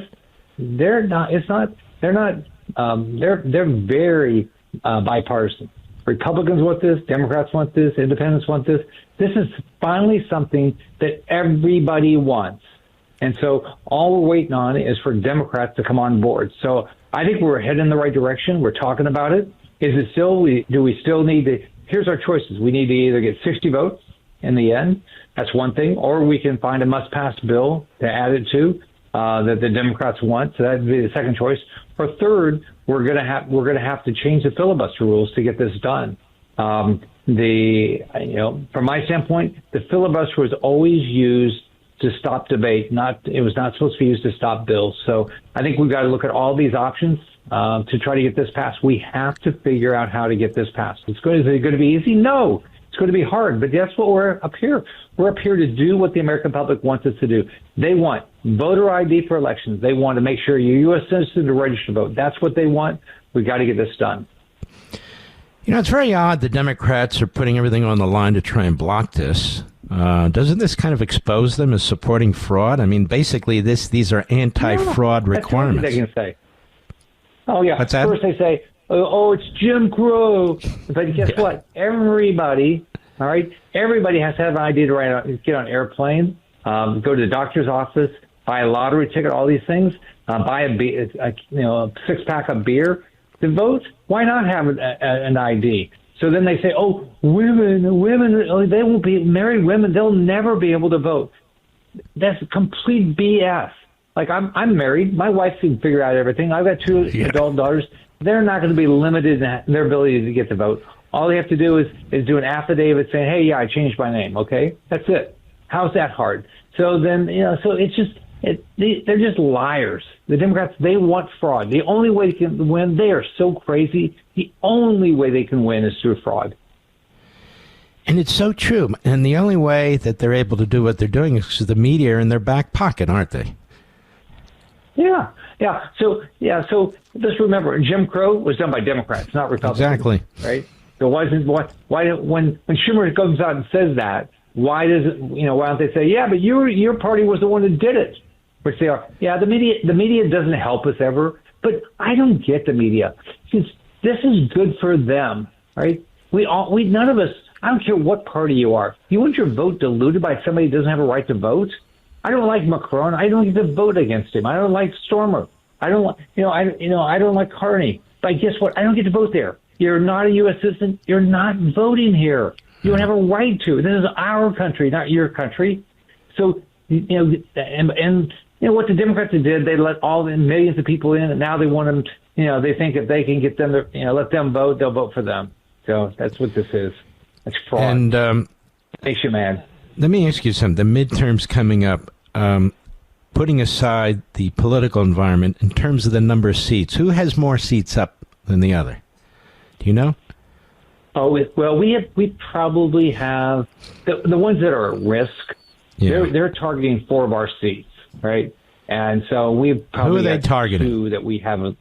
they're not. It's not. They're not. They're very bipartisan. Republicans want this, Democrats want this, independents want this. This is finally something that everybody wants. And so all we're waiting on is for Democrats to come on board. So I think we're heading in the right direction. We're talking about it. Is it still, do we still need to, here's our choices. We need to either get 60 votes in the end. That's one thing. Or we can find a must-pass bill to add it to that the Democrats want. So that'd be the second choice. Or third, we're gonna have to change the filibuster rules to get this done. From my standpoint, the filibuster was always used to stop debate. It was not supposed to be used to stop bills. So I think we've got to look at all these options to try to get this passed. We have to figure out how to get this passed. Is it going to be easy? No. It's going to be hard, but that's what we're up here. We're up here to do what the American public wants us to do. They want voter ID for elections. They want to make sure you're a U.S. citizen to register to vote. That's what they want. We've got to get this done. You know, it's very odd the Democrats are putting everything on the line to try and block this. Doesn't this kind of expose them as supporting fraud? I mean, basically, these are anti-fraud requirements. That's what they can say. Oh, yeah. What's that? First they say, oh, it's Jim Crow. But guess what? Everybody has to have an ID to get on an airplane, go to the doctor's office, buy a lottery ticket, all these things, buy a six-pack of beer. To vote, why not have an ID? So then they say, oh, women, they won't be married women. They'll never be able to vote. That's complete BS. Like, I'm married. My wife can figure out everything. I've got two adult daughters. They're not going to be limited in their ability to get to vote. All they have to do is do an affidavit saying, hey, yeah, I changed my name. Okay, that's it. How's that hard? So then, so it's just, they're just liars. The Democrats, they want fraud. The only way they can win, they are so crazy. The only way they can win is through fraud. And it's so true. And the only way that they're able to do what they're doing is because the media are in their back pocket, aren't they? Yeah. So just remember, Jim Crow was done by Democrats, not Republicans. Exactly. Right. So why when Schumer comes out and says that, why don't they say, yeah, but your party was the one that did it? Which they are. Yeah, the media doesn't help us ever, but I don't get the media. Because this is good for them, right? None of us, I don't care what party you are. You want your vote diluted by somebody who doesn't have a right to vote? I don't like Macron. I don't get to vote against him. I don't like Stormer. I don't like Carney. But guess what? I don't get to vote there. You're not a U.S. citizen. You're not voting here. You don't have a right to. This is our country, not your country. So, and what the Democrats did, they let all the millions of people in, and now they want them, they think if they can get them to, let them vote, they'll vote for them. So that's what this is. It's fraud. And makes you mad. Let me ask you something. The midterms coming up, putting aside the political environment, in terms of the number of seats, who has more seats up than the other? Do you know? Oh, well, we probably have the ones that are at risk. Yeah. They're targeting 4 of our seats, right? And so we've probably who are they targeting? Two that we haven't.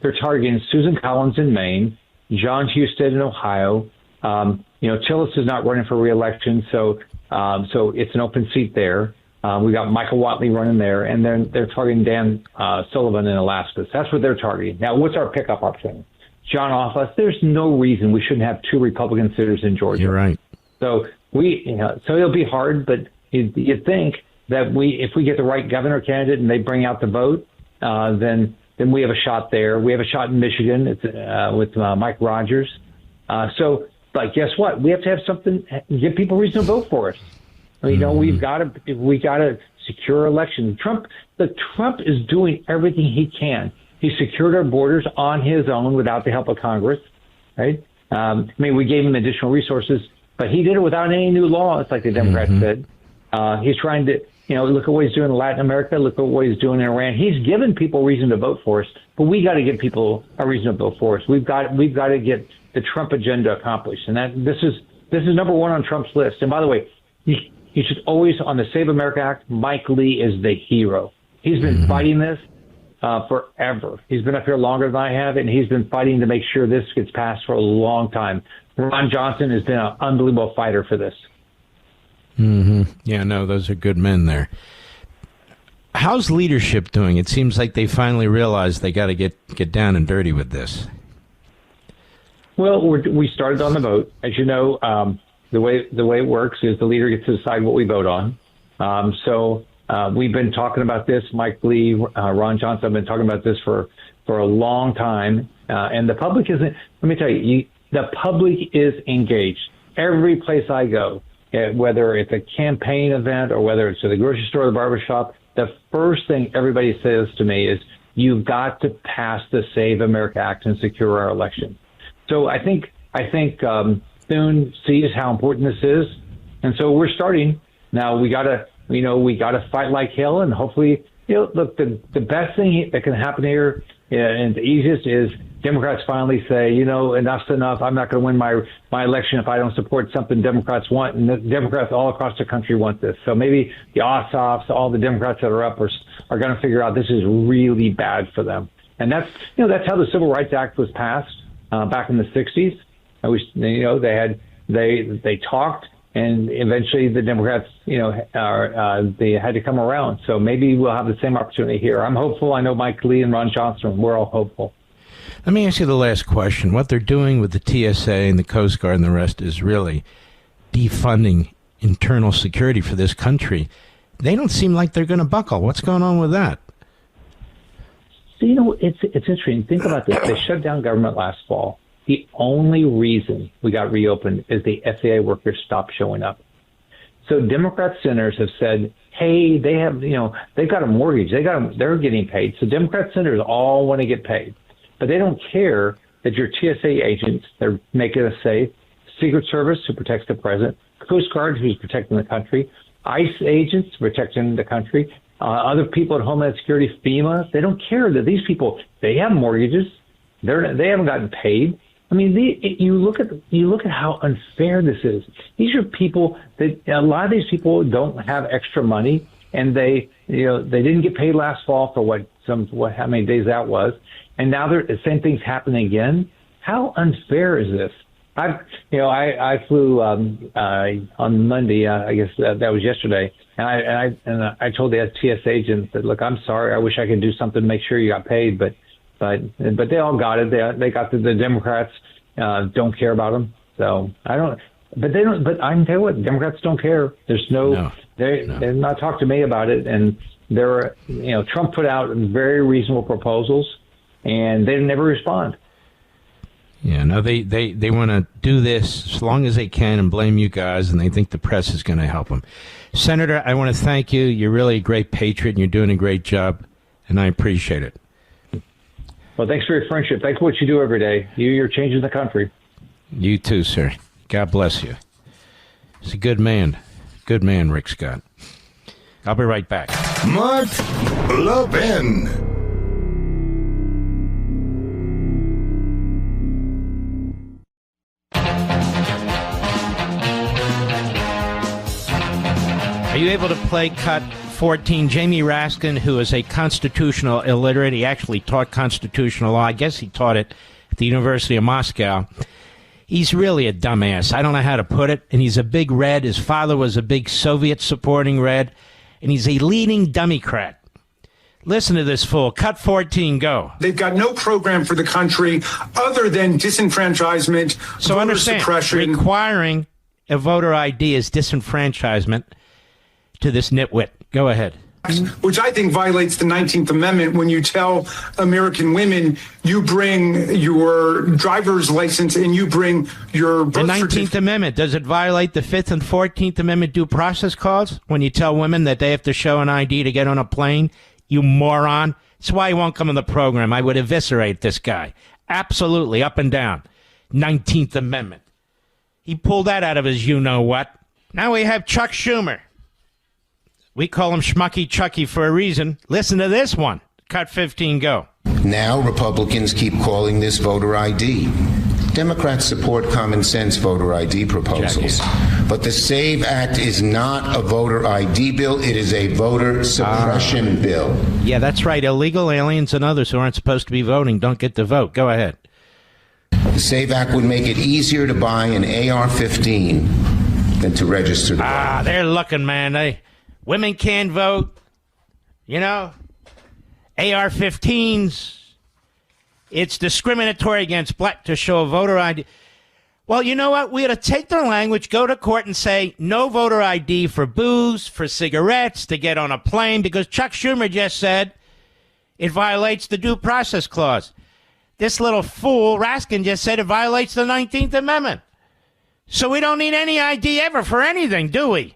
They're targeting Susan Collins in Maine, John Husted in Ohio. Tillis is not running for re-election, so it's an open seat there. We got Michael Watley running there, and then they're targeting Dan Sullivan in Alaska. So that's what they're targeting. Now, what's our pickup option? John Offutt. There's no reason we shouldn't have two Republican senators in Georgia. You're right. So so it'll be hard, but you'd think that if we get the right governor candidate and they bring out the vote, then we have a shot there. We have a shot in Michigan. It's with Mike Rogers. But guess what? We have to have something give people reason to vote for us. We've got to secure elections. Trump is doing everything he can. He secured our borders on his own without the help of Congress, right? We gave him additional resources, but he did it without any new laws, like the Democrats said. He's trying to, look at what he's doing in Latin America. Look at what he's doing in Iran. He's given people reason to vote for us, but we got to give people a reason to vote for us. We've got to get the Trump agenda accomplished, and this is number one on Trump's list. And by the way, he should always, on the Save America Act, Mike Lee is the hero. He's been fighting this forever. He's been up here longer than I have, and he's been fighting to make sure this gets passed for a long time. Ron Johnson has been an unbelievable fighter for this. Yeah, no, those are good men there. How's leadership doing? It seems like they finally realized they got to get down and dirty with this. Well, we started on the vote. As you know, the way it works is the leader gets to decide what we vote on. We've been talking about this. Mike Lee, Ron Johnson have been talking about this for a long time. And the public isn't. Let me tell you, the public is engaged. Every place I go, whether it's a campaign event or whether it's to the grocery store or the barbershop, the first thing everybody says to me is, you've got to pass the Save America Act and secure our election. So I think Thune sees how important this is, and so we're starting now. We gotta fight like hell, and hopefully, look, the best thing that can happen here, and the easiest, is Democrats finally say, enough's enough. I'm not going to win my election if I don't support something Democrats want, and the Democrats all across the country want this. So maybe the Ossoffs, all the Democrats that are up, are going to figure out this is really bad for them, and that's how the Civil Rights Act was passed back in the 60s. They talked, and eventually the Democrats, they had to come around. So maybe we'll have the same opportunity here. I'm hopeful. I know Mike Lee and Ron Johnson, we're all hopeful. Let me ask you the last question. What they're doing with the TSA and the Coast Guard and the rest is really defunding internal security for this country. They don't seem like they're going to buckle. What's going on with that? So, it's interesting. Think about this. They shut down government last fall. The only reason we got reopened is the FAA workers stopped showing up. So Democrat senators have said, hey, they have, they've got a mortgage. They're getting paid. So Democrat senators all want to get paid. But they don't care that your TSA agents, they're making us safe, Secret Service, who protects the president, Coast Guard, who's protecting the country, ICE agents protecting the country, other people at Homeland Security, FEMA. They don't care that these people, they have mortgages. They haven't gotten paid. I mean, you look at how unfair this is. These are people that a lot of these people don't have extra money, and they didn't get paid last fall for how many days that was, and now the same thing's happening again. How unfair is this? I flew on Monday. I guess that was yesterday, and I told the TS agent that, look, I'm sorry. I wish I could do something to make sure you got paid, but they all got it. They got the Democrats don't care about them. So I don't. But they don't. But I can tell you what, Democrats don't care. There's they're not talking to me about it. And Trump put out very reasonable proposals, and they never respond. Yeah, no, they want to do this as long as they can and blame you guys, and they think the press is going to help them. Senator, I want to thank you. You're really a great patriot, and you're doing a great job, and I appreciate it. Well, thanks for your friendship. Thanks for what you do every day. You're changing the country. You too, sir. God bless you. He's a good man. Good man, Rick Scott. I'll be right back. Mark Levin. Are you able to play cut 14, Jamie Raskin, who is a constitutional illiterate. He actually taught constitutional law. I guess he taught it at the University of Moscow. He's really a dumbass. I don't know how to put it. And he's a big red. His father was a big Soviet-supporting red. And he's a leading Democrat. Listen to this fool. Cut 14, go. They've got no program for the country other than disenfranchisement, so voter understand, suppression. Requiring a voter ID is disenfranchisement to this nitwit. Go ahead. Which I think violates the 19th Amendment when you tell American women you bring your driver's license and you bring your birth The 19th Amendment, does it violate the 5th and 14th Amendment due process clause when you tell women that they have to show an ID to get on a plane? You moron. That's why he won't come on the program. I would eviscerate this guy. Absolutely, up and down. 19th Amendment. He pulled that out of his you-know-what. Now we have Chuck Schumer. We call him Schmucky Chucky for a reason. Listen to this one. Cut 15, go. Now Republicans keep calling this voter ID. Democrats support common sense voter ID proposals. But the SAVE Act is not a voter ID bill. It is a voter suppression bill. Yeah, that's right. Illegal aliens and others who aren't supposed to be voting don't get to vote. Go ahead. The SAVE Act would make it easier to buy an AR-15 than to register to vote. They're looking, man. Women can't vote. You know, AR-15s. It's discriminatory against black to show a voter ID. Well, you know what? We ought to take their language, go to court and say no voter ID for booze, for cigarettes, to get on a plane, because Chuck Schumer just said it violates the due process clause. This little fool, Raskin, just said it violates the 19th Amendment. So we don't need any ID ever for anything, do we?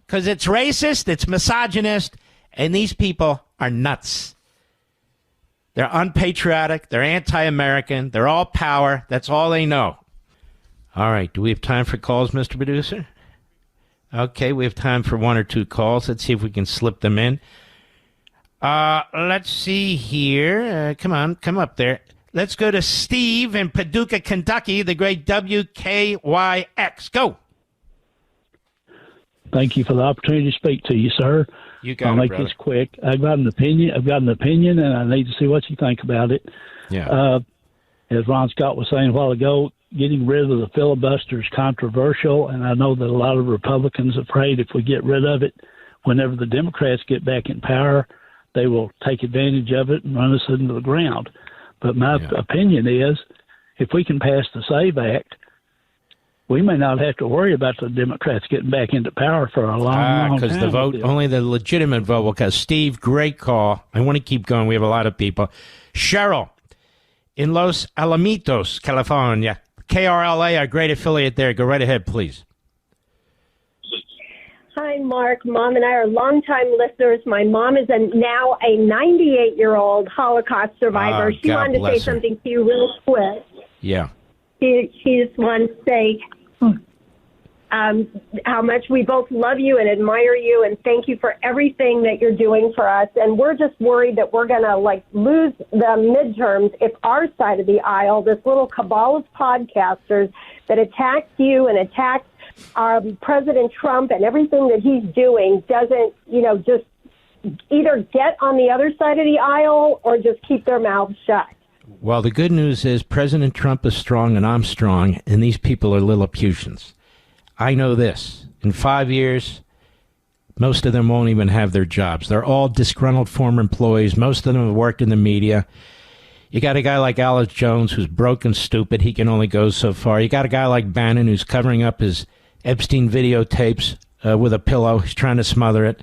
Because it's racist, it's misogynist, and these people are nuts. They're unpatriotic, they're anti-American, they're all power, that's all they know. All right, do we have time for calls, Mr. Producer? Okay, we have time for one or two calls. Let's see if we can slip them in. Let's see here. Come on, come up there. Let's go to Steve in Paducah, Kentucky, the great WKYX. Go. Thank you for the opportunity to speak to you, sir. You got I'll make this quick. I've got an opinion, and I need to see what you think about it. Yeah. As Ron Scott was saying a while ago, getting rid of the filibuster is controversial, and I know that a lot of Republicans are afraid if we get rid of it, whenever the Democrats get back in power, they will take advantage of it and run us into the ground. But my opinion is, if we can pass the SAVE Act, we may not have to worry about the Democrats getting back into power for a long time. Because the vote, only the legitimate vote will cast. Steve, great call. I want to keep going. We have a lot of people. Cheryl in Los Alamitos, California. KRLA, our great affiliate there. Go right ahead, please. Hi, Mark. Mom and I are longtime listeners. My mom is now a 98-year-old Holocaust survivor. She wanted to say something to you real quick. Yeah. She just wanted to say how much we both love you and admire you, and thank you for everything that you're doing for us. And we're just worried that we're going to lose the midterms if our side of the aisle, this little cabal of podcasters that attacks you and attacks President Trump and everything that he's doing, doesn't, just either get on the other side of the aisle or just keep their mouths shut. Well, the good news is President Trump is strong and I'm strong, and these people are Lilliputians. I know this. In 5 years, most of them won't even have their jobs. They're all disgruntled former employees. Most of them have worked in the media. You got a guy like Alex Jones who's broke and stupid. He can only go so far. You got a guy like Bannon who's covering up his Epstein videotapes with a pillow. He's trying to smother it.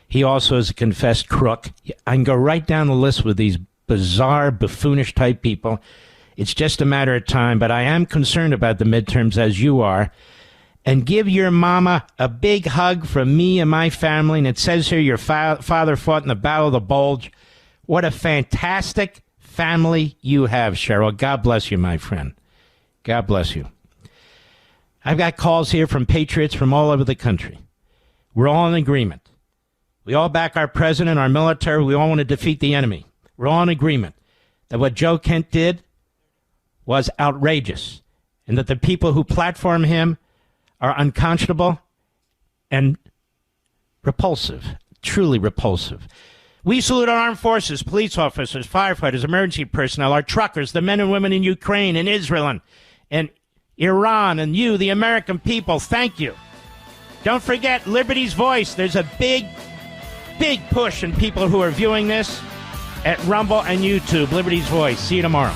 He also is a confessed crook. I can go right down the list with these bizarre, buffoonish type people. It's just a matter of time, but I am concerned about the midterms as you are. And give your mama a big hug from me and my family. And it says here your father fought in the Battle of the Bulge. What a fantastic family you have, Cheryl. God bless you, my friend. God bless you. I've got calls here from patriots from all over the country. We're all in agreement. We all back our president, our military. We all want to defeat the enemy. We're all in agreement that what Joe Kent did was outrageous, and that the people who platform him are unconscionable and repulsive truly repulsive. We salute our armed forces, police officers, firefighters, emergency personnel, our truckers, the men and women in Ukraine and Israel and Iran, and you, the American people. Thank you. Don't forget Liberty's Voice. There's a big push in people who are viewing this at Rumble and YouTube. Liberty's Voice. See you tomorrow.